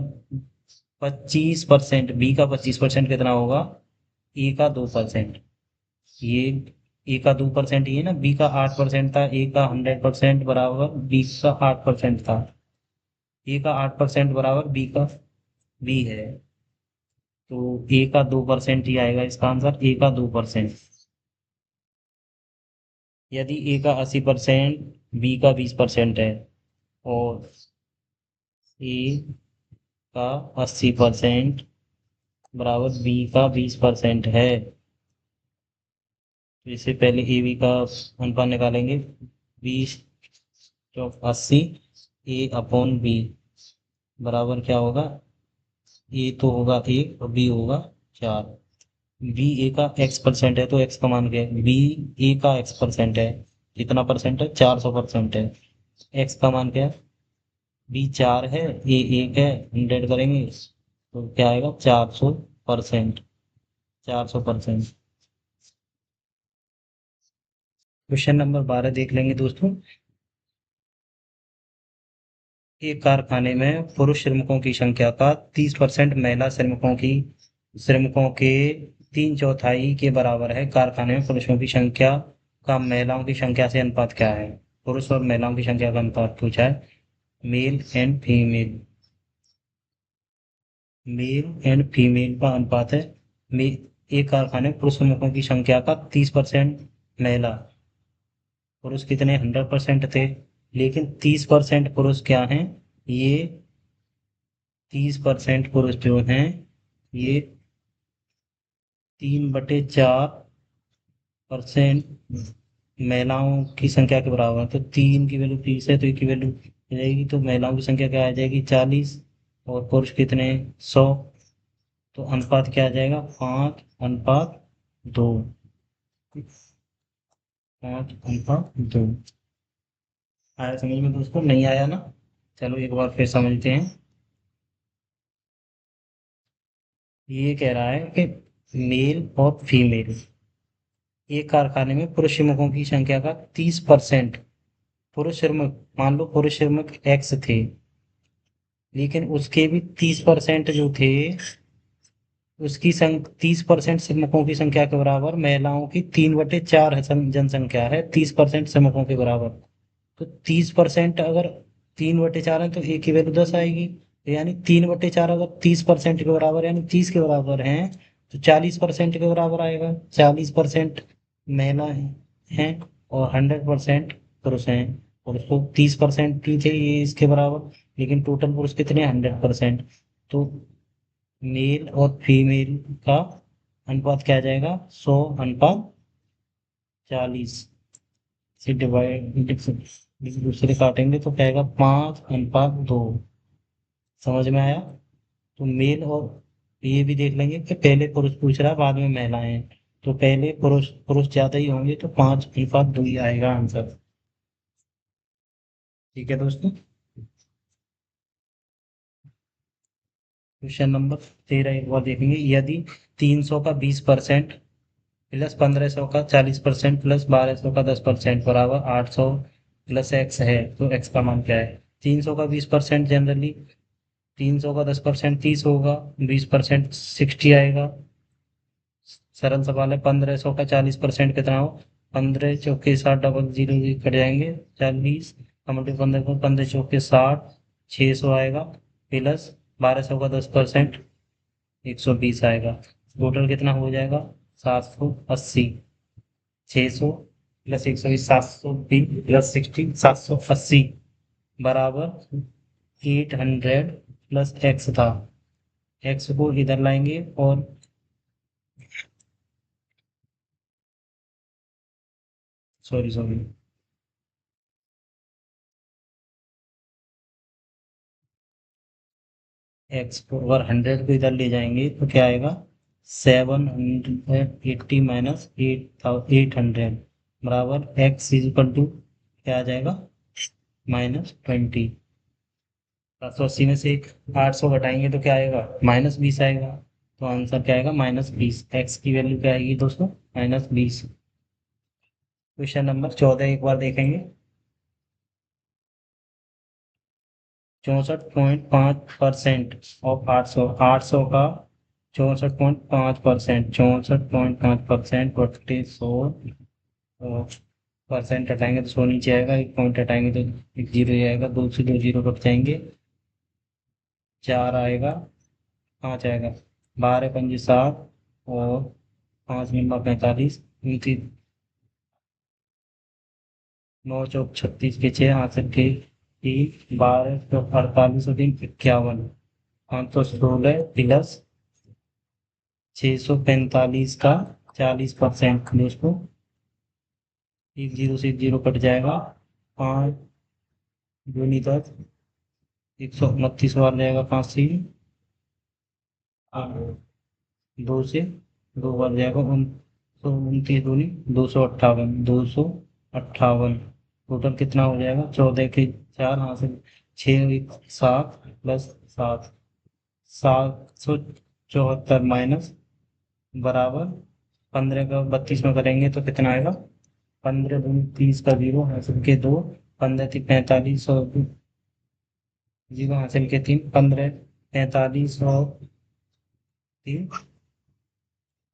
Speaker 1: 25%, बी का 25% कितना होगा? ए का 2%। ये ए का 2% ये ना, बी का 8% था, ए का 100% बराबर बी का 8% था। ए का 8% बराबर बी का बी है, तो ए का 2% ही आएगा इसका आंसर, ए का 2%। यदि ए का 80%, बी का 20% है और ए का 80% बराबर बी का 20% है, तो इससे पहले ए बी का अनुपात निकालेंगे। 20/80 ए अपॉन बी बराबर क्या होगा? ए तो होगा 1 और बी होगा 4। बी ए का x% है, तो x का मान क्या है? बी ए का x% है, कितना परसेंट है? 400% है। x का मान क्या है? बी 4 है, ए 1 है, 100 करेंगे तो क्या आएगा? 400%। 400%। क्वेश्चन नंबर 12 देख लेंगे दोस्तों। एक कारखाने में पुरुष श्रमिकों की संख्या का 30% महिला श्रमिकों के 3/4 के बराबर है। कारखाने में पुरुषों की संख्या का महिलाओं की संख्या से अनुपात क्या है? पुरुष और महिलाओं की संख्या का अनुपात पूछा है। Male and female, male and female का अनुपात है। एक कारखाने में पुरुष श्रमिकों की संख्या का 30% महिला, पुरुष कितने 100% थे, लेकिन 30% पुरुष क्या हैं, ये 30% पुरुष जो हैं ये 3/4% महिलाओं की संख्या के बराबर है। तो 3 की वैल्यू 30 है तो एक की वैल्यू हो जाएगी, तो महिलाओं की संख्या क्या आ जाएगी 40, और पुरुष कितने 100। तो अनुपात क्या आ जाएगा 5/2, 5/2। आया समझ में दोस्तों? नहीं आया ना? चलो एक बार फिर समझते हैं। ये कह रहा है कि मेल और फीमेल, एक कारखाने में पुरुष श्रमिकों की संख्या का 30% पुरुष श्रमिक, मान लो पुरुष श्रमिक एक्स थे, लेकिन उसके भी 30% जो थे, उसकी 30% श्रमिकों की संख्या के बराबर महिलाओं की 3/4 जनसंख्या है, 30% श्रमिकों के बराबर। तो 30% अगर 3/4 है तो एक की वैल्यू 10 आएगी। तो यानी 3/4 अगर 30% के बराबर यानी 30 के बराबर है, तो 40% के बराबर आएगा। 40% महिला हैं और 100% पुरुष हैं। पुरुष तो 30% ही थे ये इसके बराबर, लेकिन टोटल पुरुष कितने 100%। तो मेल और फीमेल का अनुपात क्या आ जाएगा 100/40 से डिवाइड, दूसरे काटेंगे तो क्या आएगा 5/2। समझ में आया? तो मेल और ये भी देख लेंगे कि पहले पुरुष पूछ रहा है बाद में महिलाएं हैं, तो पहले पुरुष पुरुष ज्यादा ही होंगे तो 5/2 ही आएगा आंसर। ठीक है दोस्तों। क्वेश्चन नंबर 13 एक बार देखेंगे। यदि 300 का 20% प्लस 1500 का 40% प्लस 1200 का 10% बराबर 800 प्लस एक्स है, तो एक्स का मान क्या है? 300 का 20% जनरली 300 का 10% 30 होगा, 20% 60 आएगा। सरल सवाल है। 1500 का 40% कितना हो? 15 × 4 = 60, डबल जीरो कट जाएंगे 40, मल्टीप्लाई 15 × 4 = 60, 600 आएगा, प्लस 1200 का 10% 120 आएगा। टोटल कितना हो जाएगा 780। 600 प्लस 120 720 प्लस 60 780 बराबर 800 प्लस एक्स था। एक्स को इधर लाएंगे और सॉरी सॉरी, एक्स को अगर 100 को इधर ले जाएंगे तो क्या आएगा 780 माइनस 800 बराबर एक्स इज इक्वल टू क्या आ जाएगा -20। 780 में से 800 घटाएंगे तो क्या आएगा -20 आएगा। तो आंसर क्या आएगा -20। एक्स की वैल्यू क्या आएगी दोस्तों -20। क्वेश्चन नंबर 14 एक बार देखेंगे। 64.5% ऑफ 800, 800 का 64.5%, 64.5% बट्टे 100 परसेंट हटाएंगे तो 100 नीचे आएगा, एक पॉइंट हटाएंगे तो एक जीरो आएगा, दो से दो जीरो कट जाएंगे, 4 आएगा, 5 आएगा, 12×5 = 7 और 5×9 = 45, 9×4 = 36 के 6 हाथ के 3 12×48 और 3 51, 516 प्लस 645 का 40% दोस्तों, एक जीरो से एक जीरो कट जाएगा, 5 दूनी 10, 129 बार जाएगा 5 से, 2 से 2 बार जाएगा 29 दूनी 258, 258। टोटल कितना हो जाएगा 14 के 4 हाथ से 6 7 प्लस 7, 774 माइनस बराबर 15 का 32 में करेंगे तो कितना आएगा 15 दूनी 30 का 0 हासिल के 2, 15 थी 45 और 0 हासिल के 3, 15 45 और 3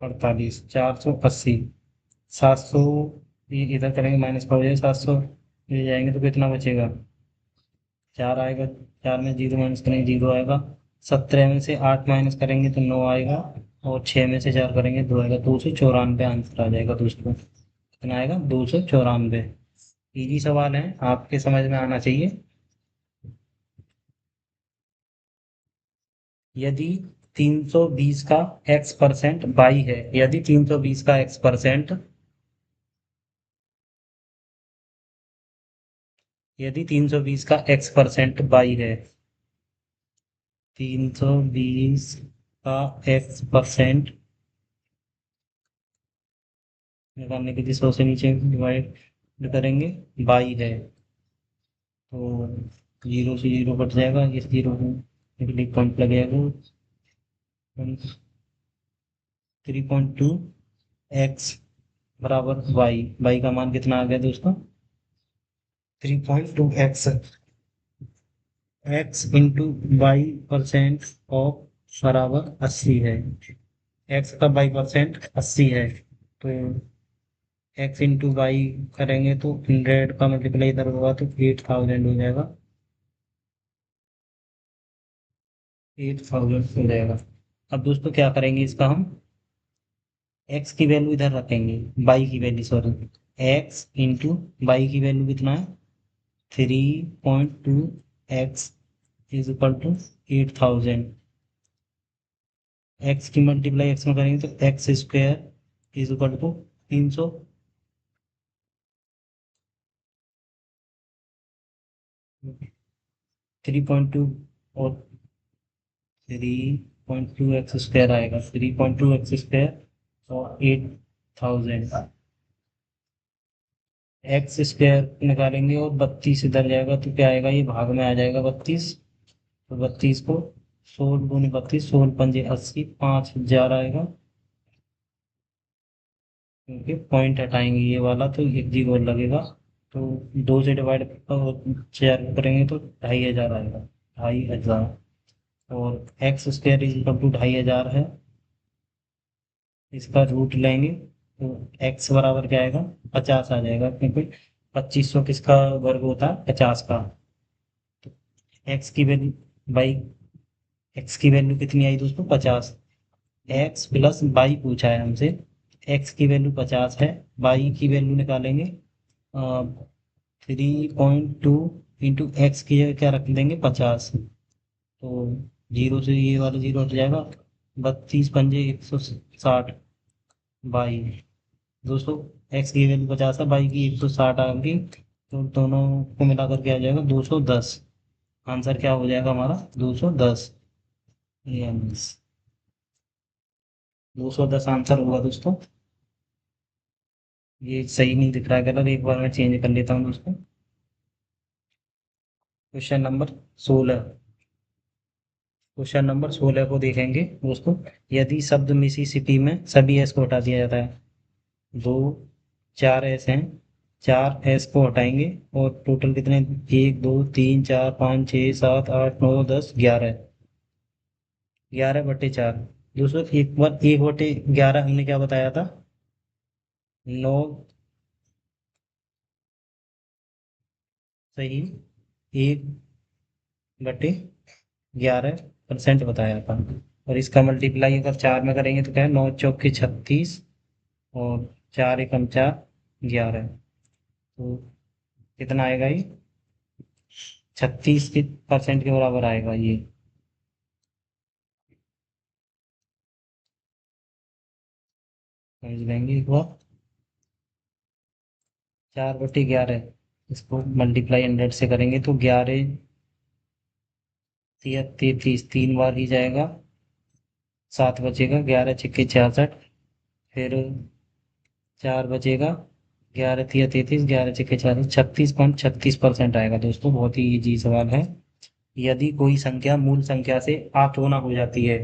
Speaker 1: 48, 480, 700। ये इधर करेंगे माइनस का हो जाएगा 700, ये जाएंगे तो कितना बचेगा? 4 आएगा। 4 में 0 माइनस करेंगे 0 आएगा। 17 में से 8 माइनस करेंगे तो 9 आएगा। और 6 में से 4 करेंगे 2 आएगा। 294 आंसर आ जाएगा दोस्तों। कितना आएगा? 294। इजी सवाल है, आपके समझ में आना चाहिए। यदि 320 का x% 22 है, यदि 320 का x%, यदि 320 का x% 22 है, 320 का x% निकालने के लिए 100 से नीचे डिवाइड करेंगे, 22 है तो 0 से 0 कट जाएगा, इस 0 को एक पॉइंट लगेगा। 3.2 x बराबर वाई, वाई का मान कितना आ गया दोस्तों? 3.2 x, x इंटू 22% ऑफ बराबर 80 है। x का 22% 80 है, तो x इंटू वाई करेंगे तो 100 का मल्टीप्लाई इधर होगा तो 8000 हो जाएगा। 8000 हो जाएगा। अब दोस्तों क्या करेंगे इसका हम? x की वैल्यू इधर रखेंगे, y की value sorry, x into Y की वैल्यू कितना है? 3.2 x is equal to 8000। x की मल्टीप्लाई x में करेंगे तो X square is equal to 300। 3.2 और 3.2 x स्क्वायर आएगा, 3.2 x स्क्वायर और 8000। एक्स स्क्वायर निकालेंगे और 32 इधर जाएगा तो क्या आएगा? ये भाग में आ जाएगा 32, तो 32 को 16 दूनी 32, 16 पंजे 80, 5000 आएगा। क्योंकि पॉइंट हटाएंगे ये वाला तो एक जीरो लगेगा, तो 2 से डिवाइड 4 करेंगे तो 2500 आएगा। 2500। और X square is equal to 2500 है, इसका रूट लेंगे तो एक्स बराबर क्या आएगा? 50 आ जाएगा, क्योंकि 2500 किसका वर्ग होता है? 50 का। एक्स की वैल्यू बाई, एक्स की वैल्यू कितनी आई दोस्तों? 50। एक्स प्लस बाई पूछा है हमसे, एक्स की वैल्यू 50 है, बाई की वैल्यू निकालेंगे 3.2 इंटू एक्स की जगह क्या रख देंगे? 50, तो 0 से ये वाला 0 हट जाएगा। 32 पंजे 160 बाई, दोस्तों एक्स की वैल्यू 50 है, बाई की 160 आ गई, तो दोनों को मिलाकर क्या आ जाएगा? 210। आंसर क्या हो जाएगा हमारा? 210। यस, 210 आंसर होगा दोस्तों। ये सही नहीं दिख रहा है कलर, एक बार मैं चेंज कर लेता हूँ दोस्तों। क्वेश्चन नंबर 16, क्वेश्चन नंबर 16 को देखेंगे दोस्तों। यदि शब्द मिसिसिपी में सभी एस को हटा दिया जाता है, दो 4 एस हैं, 4 एस को हटाएंगे और टोटल कितने? 1 2 3 4 5 6 7 8 9 10 11, 11/4। दोस्तों एक बार 1/11 हमने क्या बताया था? 9, सही, 1/11% बताया था। और इसका मल्टीप्लाई अगर 4 में करेंगे तो क्या है? 9 चौके 36 और 4 एकम 4, 11, तो कितना आएगा ये? 36 के परसेंट के बराबर आएगा ये। समझ लेंगे एक बार। 4/11, इसको मल्टीप्लाई 100 से करेंगे तो 11 तिया 33, 3 बार ही जाएगा, 7 बचेगा, 11 छक्के 66, फिर 4 बचेगा, 11 तिया 33, 11 छक्के 40, 36.36% आएगा दोस्तों। बहुत ही इजी सवाल है। यदि कोई संख्या मूल संख्या से 8 गुना हो जाती है,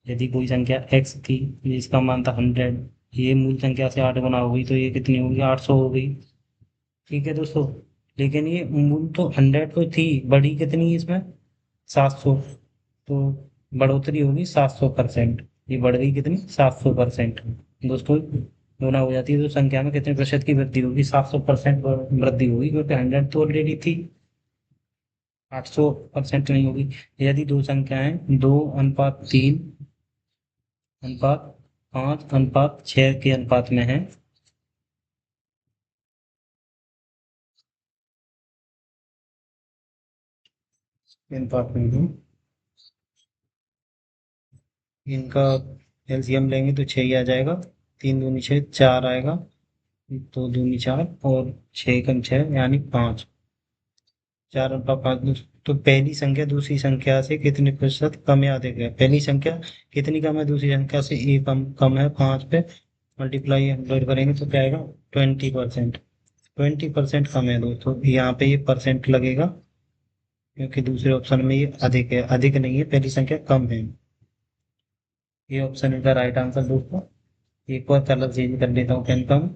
Speaker 1: यदि कोई संख्या x थी जिसका मान था 100, ये मूल संख्या से 8 गुना हो गई तो ये कितनी होगी, 800 हो गई। ठीक है दोस्तों, लेकिन ये मूल तो 100 तो थी, बढ़ी कितनी है इसमें, 700। तो बढ़ोतरी होगी 700%। ये बढ़ गई कितनी, 700%। दोस्तों गुना हो जाती है तो संख्या में कितने प्रतिशत की वृद्धि होगी, 700% वृद्धि होगी, क्योंकि 100 तो ऑलरेडी थी, 800% नहीं होगी। यदि दो संख्याएं 2:3 अनुपात 5:6 के अनुपात में है, अनुपात में हूँ, इनका एलसीएम लेंगे तो 6 ही आ जाएगा। 3 दूनी 6, 4 आएगा। 2 दूनी 4 और 6 एकम 6 यानी 5। 4 अनुपात 5। तो पहली संख्या दूसरी संख्या से कितने प्रतिशत कम या अधिक है, पहली संख्या कितनी कम है दूसरी संख्या से, एक कम कम है 5 पे, मल्टीप्लाई 100 करेंगे तो क्या आएगा, 20%। 20% कम है दोस्तों, यहाँ पे ये परसेंट लगेगा, क्योंकि दूसरे ऑप्शन में ये अधिक है, अधिक नहीं है, पहली संख्या कम है। ये ऑप्शन इनका राइट आंसर दोस्तों। एक बार कलर चेंज कर लेता हूँ पेन का मैं।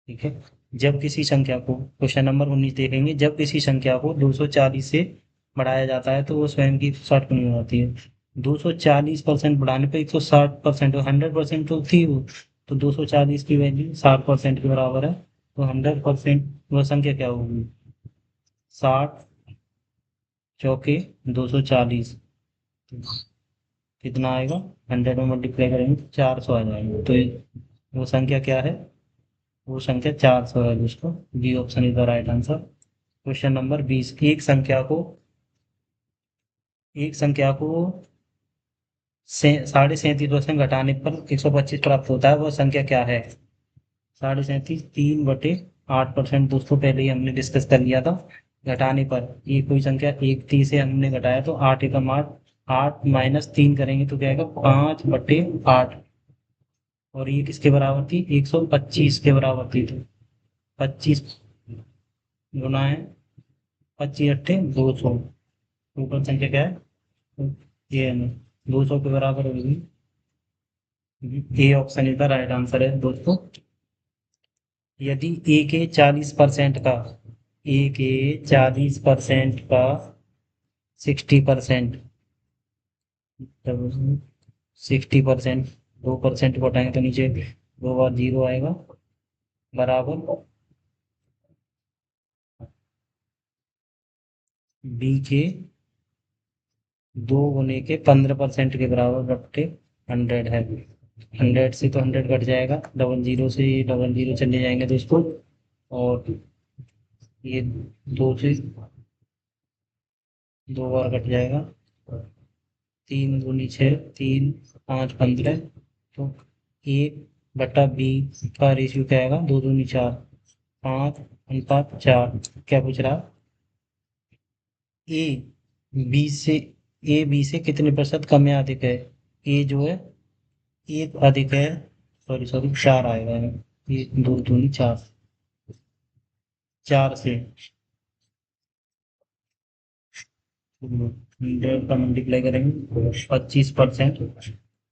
Speaker 1: ठीक है, जब किसी संख्या को, क्वेश्चन नंबर 19 देखेंगे, जब किसी संख्या को 240 से बढ़ाया जाता है तो वो स्वयं की 60 गुनी हो जाती है। 240% बढ़ाने पे 160%, 100% तो थी वो, तो 240 की वैल्यू 60% के बराबर है, तो 100% वह संख्या क्या होगी, 60 चौके 240, कितना आएगा, 100 में मल्टीप्लाई करेंगे तो 400 आ जाएगा। तो वो संख्या क्या है, वो संख्या 400 है दोस्तों। B option is the right answer. Question number 20, एक संख्या को 37.37% घटाने पर 125 प्राप्त होता है, वह संख्या क्या है, 37.37 3/8%। दोस्तों पहले ही हमने डिस्कस कर लिया था, घटाने पर ये कोई संख्या 1 से हमने घटाया तो 8 एकम 8, 8 - 3 करेंगे तो क्या आएगा, 5/8। और ये किसके बराबर थी, 125 के बराबर थी, तो 25 गुना है 25 × 8 = 200। टोटल संख्या क्या है, ये है ना, 200 के बराबर होगी। A option is the right answer है दोस्तों। यदि ए के 40% का, ए के 40% का 60%, 60%, 2% को हटाएंगे तो नीचे 2 बार 0 आएगा, बराबर बी के 2 गुने के 15% के बराबर बट्टे 100 है। 100 से तो 100 कट जाएगा, डबल जीरो से डबल जीरो चले जाएंगे दोस्तों, और ये 2 से 2 बार कट जाएगा। 3 दूनी 6, 3, 5 15, तो 1/B का रेशियो क्या आएगा, 2 दूनी 4, 5:4। क्या पूछ रहा, ए बी से, ए बी से कितने प्रतिशत कम या अधिक है, ए जो है एक अधिक है, सॉरी सॉरी 4 आएगा, ये 2 दूनी 4, 4 से 100 का मल्टीप्लाई करेंगे 25%,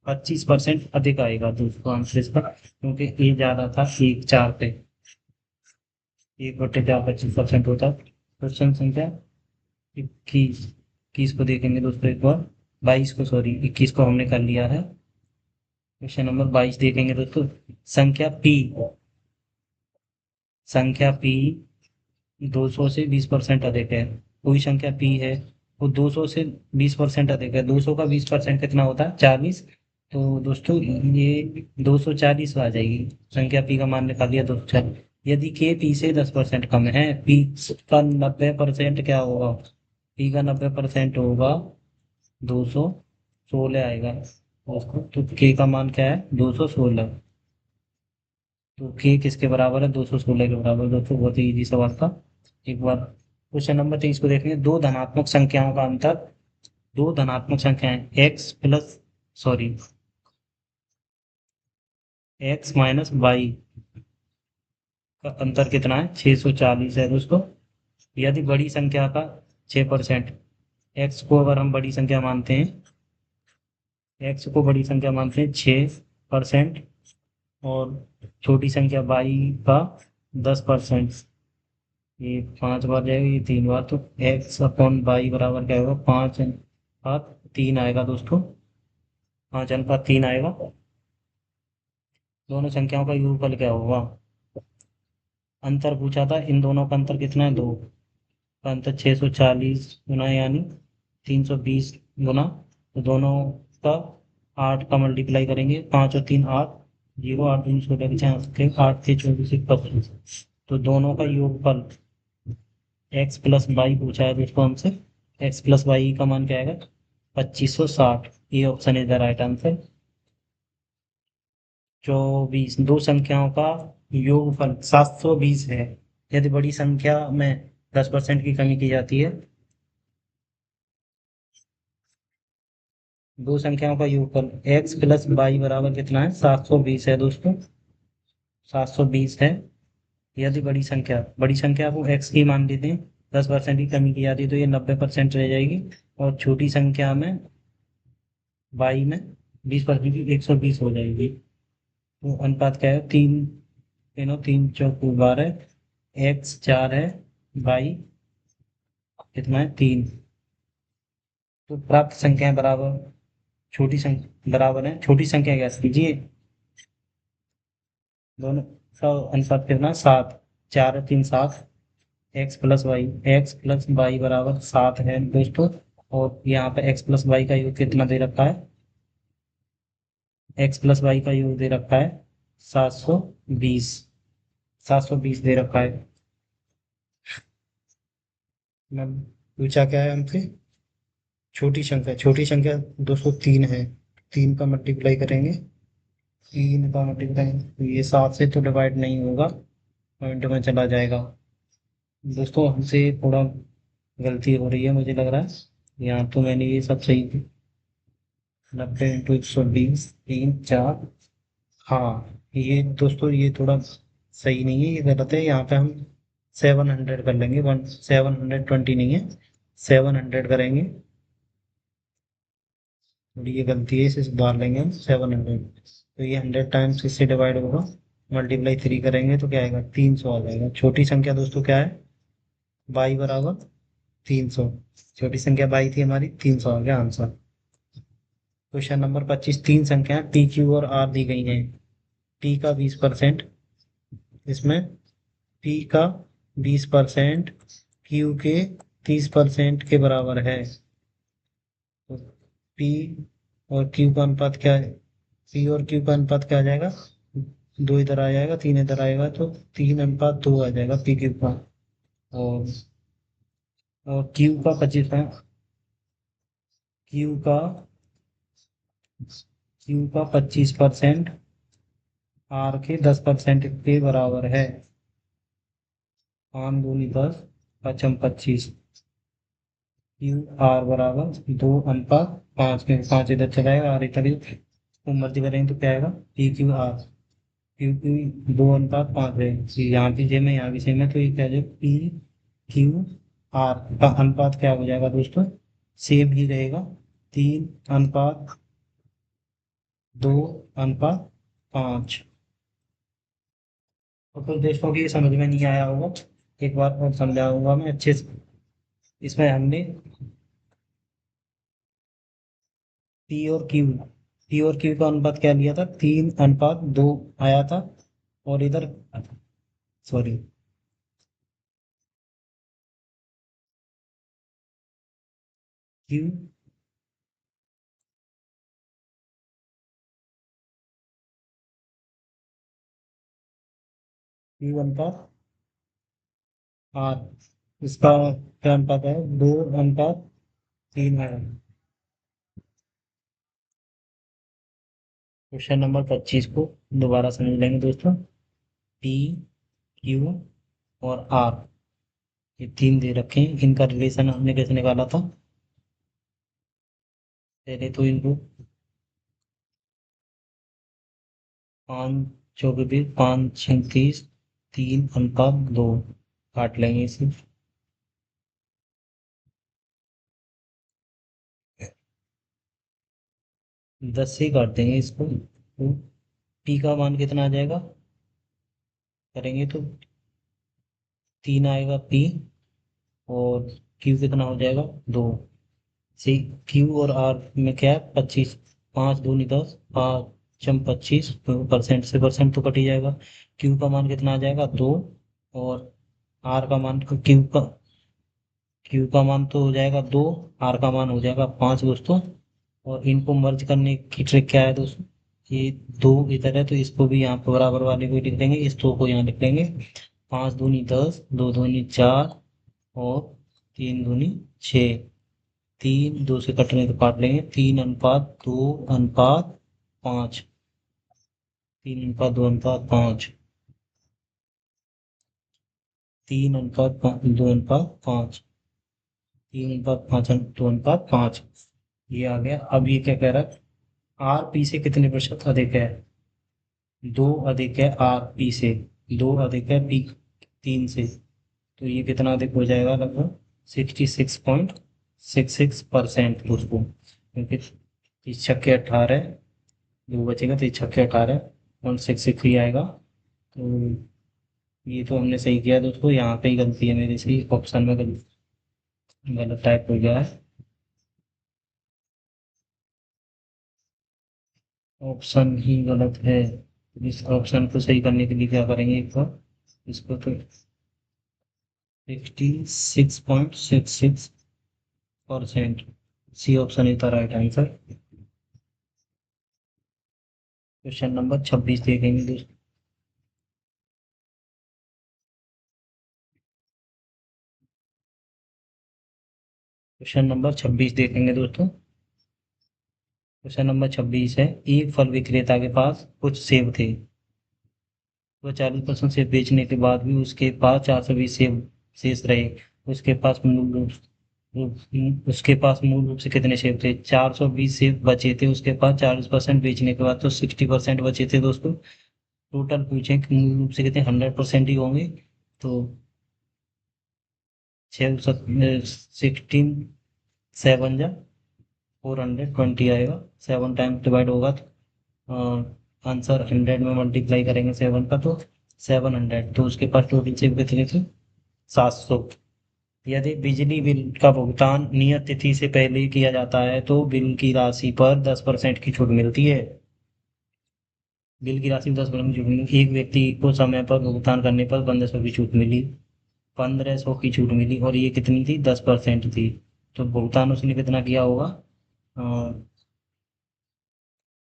Speaker 1: 25% अधिक आएगा दोस्तों आंसर इसका, क्योंकि ए ज्यादा था, 1/4 पे, 1/4 25% होता है। क्वेश्चन संख्या 21, 21 को देखेंगे दोस्तों एक बार, 22 को, सॉरी 21 को हमने कर लिया है। क्वेश्चन नंबर 22 देखेंगे दोस्तों, संख्या पी, संख्या पी 200 से 20% अधिक है। कोई संख्या पी है वो 200 से 20% अधिक है, 200 का 20% कितना होता है, 40। तो दोस्तों ये 240 आ जाएगी, संख्या पी का मान निकाल लिया 240। यदि के पी से 10% कम है, पी का 90% क्या होगा, पी का 90% होगा 216 आएगा दोस्तों। तो के का मान क्या है, 216। तो के किसके बराबर है, 216 के बराबर दोस्तों, बहुत ही इजी सवाल था। एक बार क्वेश्चन नंबर 23 को देखेंगे, दो धनात्मक संख्याओं का अंतर, दो धनात्मक संख्याएं x plus, sorry x - y का अंतर कितना है, 640 है दोस्तों। यदि बड़ी संख्या का 6%, एक्स को अगर हम बड़ी संख्या मानते हैं, एक्स को बड़ी संख्या मानते हैं 6, परसेंट और छोटी संख्या बाई का 10%। ये 5 बार जाएगा, ये 3 बार, तो एक्स अपॉन बाई बराबर क्या होगा, 5/3 आएगा दोस्तों, 5/3 आएगा। दोनों संख्याओं का योगफल क्या होगा, अंतर पूछा था, इन दोनों का अंतर कितना है, 2 का अंतर 640 गुना यानी 320 गुना, तो दोनों का 8 का मल्टीप्लाई करेंगे, 5 और 3 8, 0 8 दूनी 16 के 8 से 24 25, तो दोनों का योगफल एक्स प्लस वाई पूछा है दोस्तों हमसे, एक्स प्लस वाई का मान क्या आएगा, 2560। ये option is the right answer. 24, दो संख्याओं का योगफल 720 है। यदि बड़ी संख्या में 10% की कमी की जाती है, दो संख्याओं का योगफल एक्स प्लस वाई बराबर कितना है, 720 है दोस्तों, 720 है। यदि बड़ी संख्या को एक्स की मान लेते हैं, 10% की कमी की जाती है तो ये 90% रह जाएगी, और छोटी संख्या में वाई में 20% की 120 हो जाएगी। तो अनुपात क्या है, 3 एक्स 4 है, वाई कितना है, 3। तो प्राप्त संख्या बराबर, छोटी संख्या बराबर है, छोटी संख्या क्या कीजिए, दोनों का अनुपात कितना, 7, 4 3 7, एक्स प्लस वाई बराबर 7 है दोस्तों। और यहाँ पे एक्स प्लस वाई का योग कितना दे रखा है, एक्स प्लस वाई का योग दे रखा है 720, 720 दे रखा है। मैम पूछा क्या है हमसे, छोटी संख्या 203 है, 3 का मल्टीप्लाई करेंगे, 3 का मल्टीप्लाई, तो ये 7 से तो डिवाइड नहीं होगा, पॉइंट में चला जाएगा। दोस्तों हमसे थोड़ा गलती हो रही है मुझे लग रहा है, यहाँ तो मैंने ये सब सही, 90 × 120, 3 4, हाँ ये दोस्तों ये थोड़ा सही नहीं है, ये गलत है, यहाँ पे हम 700 कर लेंगे, 720 नहीं है, 700 करेंगे, थोड़ी ये गलती है, इसे सुधार लेंगे हम, 700। तो ये 100 टाइम्स इससे डिवाइड होगा, मल्टीप्लाई 3 करेंगे तो क्या आएगा, 300 आ जाएगा। छोटी संख्या दोस्तों क्या है, बाई बराबर 300, छोटी संख्या बाई थी हमारी, 300 आ गया आंसर। क्वेश्चन नंबर 25, तीन संख्या टी क्यू और आर दी गई हैं, टी का 20%, इसमें पी का 20% क्यू के 30% के बराबर है, तो पी और क्यू का अनुपात क्या है, पी और क्यू का अनुपात क्या आ जाएगा, 2 इधर आ जाएगा, 3 इधर आएगा, तो 3:2 आ जाएगा पी क्यू का। और और क्यू का क्यू का 25% आर के 10% के बराबर है, 5 दूनी 10, 5×5 25, क्यू आर बराबर 2:5 में 5 इधर चलाएगा, आर इधर को मर्जी करेंगे तो क्या आएगा, पी क्यू आर, क्यू 2:5 है, यहाँ भी सेम है, यहाँ भी सेम है, तो ये क्या जाएगा, पी क्यू आर का अनुपात क्या हो जाएगा दोस्तों, सेम ही रहेगा, 3:2:5। और कुछ दोस्तों की ये समझ में नहीं आया होगा, एक बार और समझाऊंगा मैं अच्छे से। इसमें हमने पी और क्यू पी और क्यू का अनुपात क्या लिया था, 3:2 आया था, और इधर सॉरी, क्यू क्यू अनुपात आर, इसका क्या अनुपात है, 2:3 है। क्वेश्चन नंबर 25 को दोबारा समझ लेंगे दोस्तों, पी क्यू और आर, ये तीन दे रखे हैं, इनका रिलेशन हमने कैसे निकाला था, पहले तो इनको 5×4 = 5×6 = 30, 3:2 काट लेंगे इसे, 10 से काट देंगे इसको, पी का मान कितना आ जाएगा, करेंगे तो 3 आएगा पी, और क्यू कितना हो जाएगा 2। सी क्यू और आर में क्या है 25, 5 दूनी 10, 5 परसेंट से परसेंट तो कट ही जाएगा। क्यू का मान कितना आ जाएगा 2, और आर का मान, क्यू का मान तो हो जाएगा 2, आर का मान हो जाएगा 5 दोस्तों। और इनको मर्ज करने की ट्रिक क्या है दोस्तों, ये दो इधर है तो इसको भी यहाँ पर बराबर वाले को लिख देंगे, इस दो को यहाँ लिख देंगे। 5 दूनी 10, 2 दूनी 4, और 3 दूनी 6। 3 2 से कटने तो काट लेंगे, 3:2:5, 3:2:5, 3:2:5, 3:5:2:5। ये आ गया। अब ये क्या कह रहा है, आर पी से कितने प्रतिशत अधिक है, 2 अधिक है आर पी से, 2 अधिक है पी 3 से। तो ये कितना अधिक हो जाएगा, लगभग 66.66% उसको, क्योंकि 30×6=18, 2 बचेगा, 30×6=18, 166 ही आएगा। तो ये तो हमने सही किया दोस्तों, यहाँ पे ही गलती है मेरी, सही ऑप्शन में गलत गलत टाइप हो गया है। ऑप्शन ही गलत है। इस ऑप्शन को सही करने के लिए क्या करेंगे, एक बार इसको तो 66.66%, C option is the right answer. Question number 26 देखेंगे दोस्तों। क्वेश्चन नंबर 26 देखेंगे दोस्तों। क्वेश्चन नंबर 26 है, एक फल विक्रेता के पास कुछ सेब थे। वह 40% सेब बेचने के बाद भी उसके पास 420 सेब शेष रहे। उसके पास मूल उसके पास मूल रूप से कितने सेब थे, 420 सेब बचे थे उसके पास 40% बेचने के बाद, तो 60% बचे थे दोस्तों। टोटल पूछे कि मूल रूप से कितने, 100% ही होंगे। तो 16 7 जा 420 आएगा, 7 टाइम्स डिवाइड होगा तो आंसर 100 में मल्टीप्लाई करेंगे 7 का, तो 700। तो उसके पास टोटल सेव कितने थे, 700। यदि बिजली बिल का भुगतान नियत तिथि से पहले किया जाता है तो बिल की राशि पर 10% की छूट मिलती है। बिल की राशि में 10% की छूट मिली, एक व्यक्ति को समय पर भुगतान करने पर 1500 की छूट मिली, 1500 की छूट मिली, और ये कितनी थी, 10% थी। तो भुगतान उसने कितना किया होगा,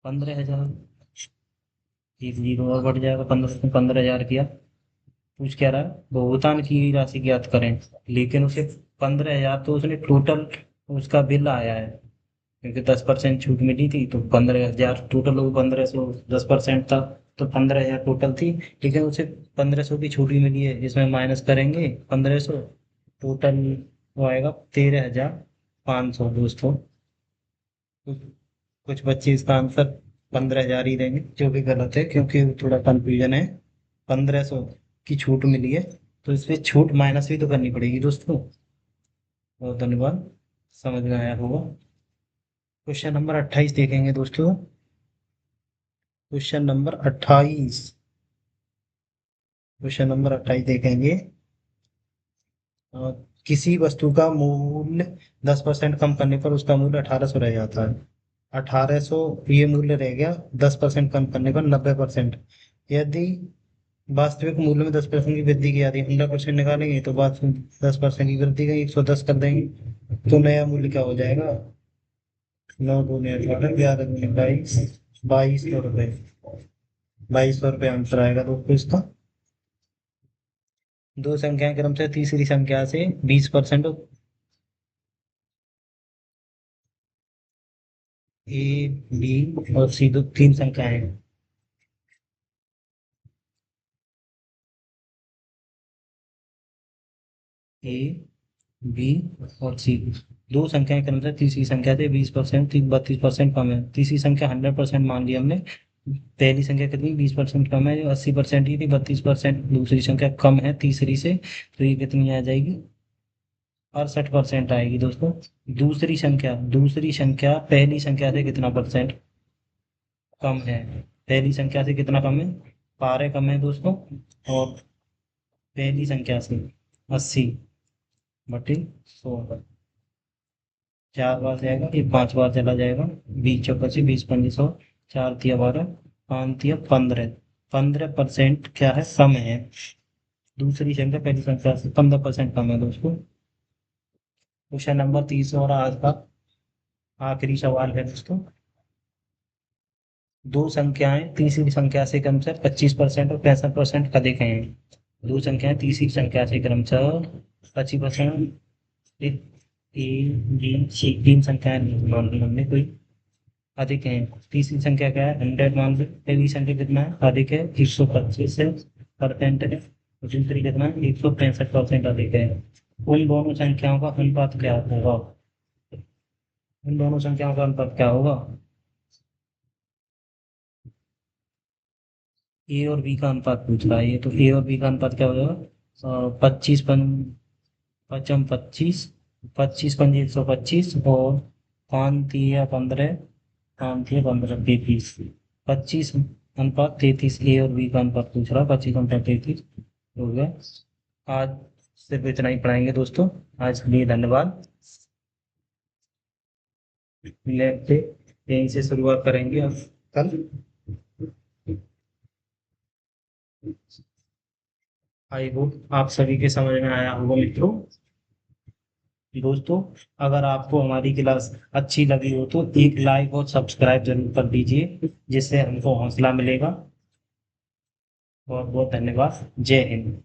Speaker 1: 15,000। एक जीरो और बढ़ जाएगा, 15,000 किया। पूछ क्या रहा है, भुगतान की राशि ज्ञात करें। लेकिन उसे 15,000 तो उसने टोटल उसका बिल आया है, क्योंकि 10% छूट मिली थी, तो 15,000 टोटल, वो 1500 10% था, तो 15,000 टोटल थी। लेकिन उसे 1500 की छूट भी मिली है, इसमें माइनस करेंगे 1500, टोटल वो आएगा 13,500 दोस्तों। कुछ कुछ बच्चे इसका आंसर 15,000 ही देंगे, जो कि गलत है, क्योंकि थोड़ा कंफ्यूजन है। 1500 की छूट मिली है, तो इसमें छूट माइनस भी तो करनी पड़ेगी दोस्तों। बहुत धन्यवाद, समझ में आया होगा। क्वेश्चन नंबर 28 देखेंगे दोस्तों। क्वेश्चन नंबर 28, क्वेश्चन नंबर 28 देखेंगे। अ, किसी वस्तु का मूल्य 10% कम करने पर उसका मूल्य 1800 रह जाता है। 1800 ये मूल्य रह गया, 10% कम करने पर 90%। यदि वास्तविक मूल्य में 10% की वृद्धि की जाती है, 100% निकालेंगे तो बाद 10% की वृद्धि का 110 कर देंगे, तो नया मूल्य क्या हो जाएगा, 9×2=18, 11×22, 2200 रुपये। 2200 रुपये आंसर आएगा दोस्तों इसका। दो संख्याएं क्रम से तीसरी संख्या से 20%, ए बी और सी, दो तीन संख्याएं हैं। ए बी और सी, दो संख्याएं क्रम से तीसरी संख्या से 20%, 32% कम है। तीसरी संख्या 100% मान ली हमने, पहली संख्या कितनी 20% कम है, जो 80% ही थी, 32% दूसरी संख्या कम है तीसरी से, तो ये कितनी आ जाएगी, 68% आएगी दोस्तों। दूसरी संख्या पहली संख्या से कितना परसेंट कम है, पहली संख्या से कितना कम है, 12 कम है दोस्तों। और पहली संख्या से 80/100 4 बार जाएगा, ये 5 बार चला जाएगा। 20 × 25 20 × 5 100, 4 × 3 = 12, 5 × 3 = 15। 15% क्या है, कम है। दूसरी संख्या पहली संख्या से 15% कम है दोस्तों। क्वेश्चन नंबर 30 और आज का आखिरी सवाल है दोस्तों। दो संख्याएं तीसरी संख्या से क्रमशः 25% और 65% अधिक हैं। दो संख्याएं तीसरी संख्या से क्रमशः 25%, तीन संख्याएं मान ली हमने कोई अधिक है। तीसरी संख्या क्या है, 100 मान लो। पहली संख्या कितना है, अधिक है, 125% है। और दूसरी कितना है, 165% अधिक है। उन दोनों संख्याओं का अनुपात क्या होगा, उन दोनों संख्याओं का अनुपात क्या होगा। ए और बी का अनुपात पूछ रहा है ये, तो ए और बी का अनुपात क्या हो जाएगा, 25 पंजी 125, और 5 × 3 = 15, 5 × 3 = 15 33। 25:33 ए और बी का अनुपात पूछ रहा है, 25:33 हो गया। आज सिर्फ इतना ही पढ़ाएंगे दोस्तों, आज के लिए धन्यवाद। लेते यहीं से शुरुआत करेंगे अब कल। आई होप आप सभी के समझ में आया होगा मित्रों। दोस्तों, अगर आपको हमारी क्लास अच्छी लगी हो तो एक लाइक और सब्सक्राइब जरूर कर दीजिए, जिससे हमको हौसला मिलेगा। बहुत बहुत धन्यवाद। जय हिंद।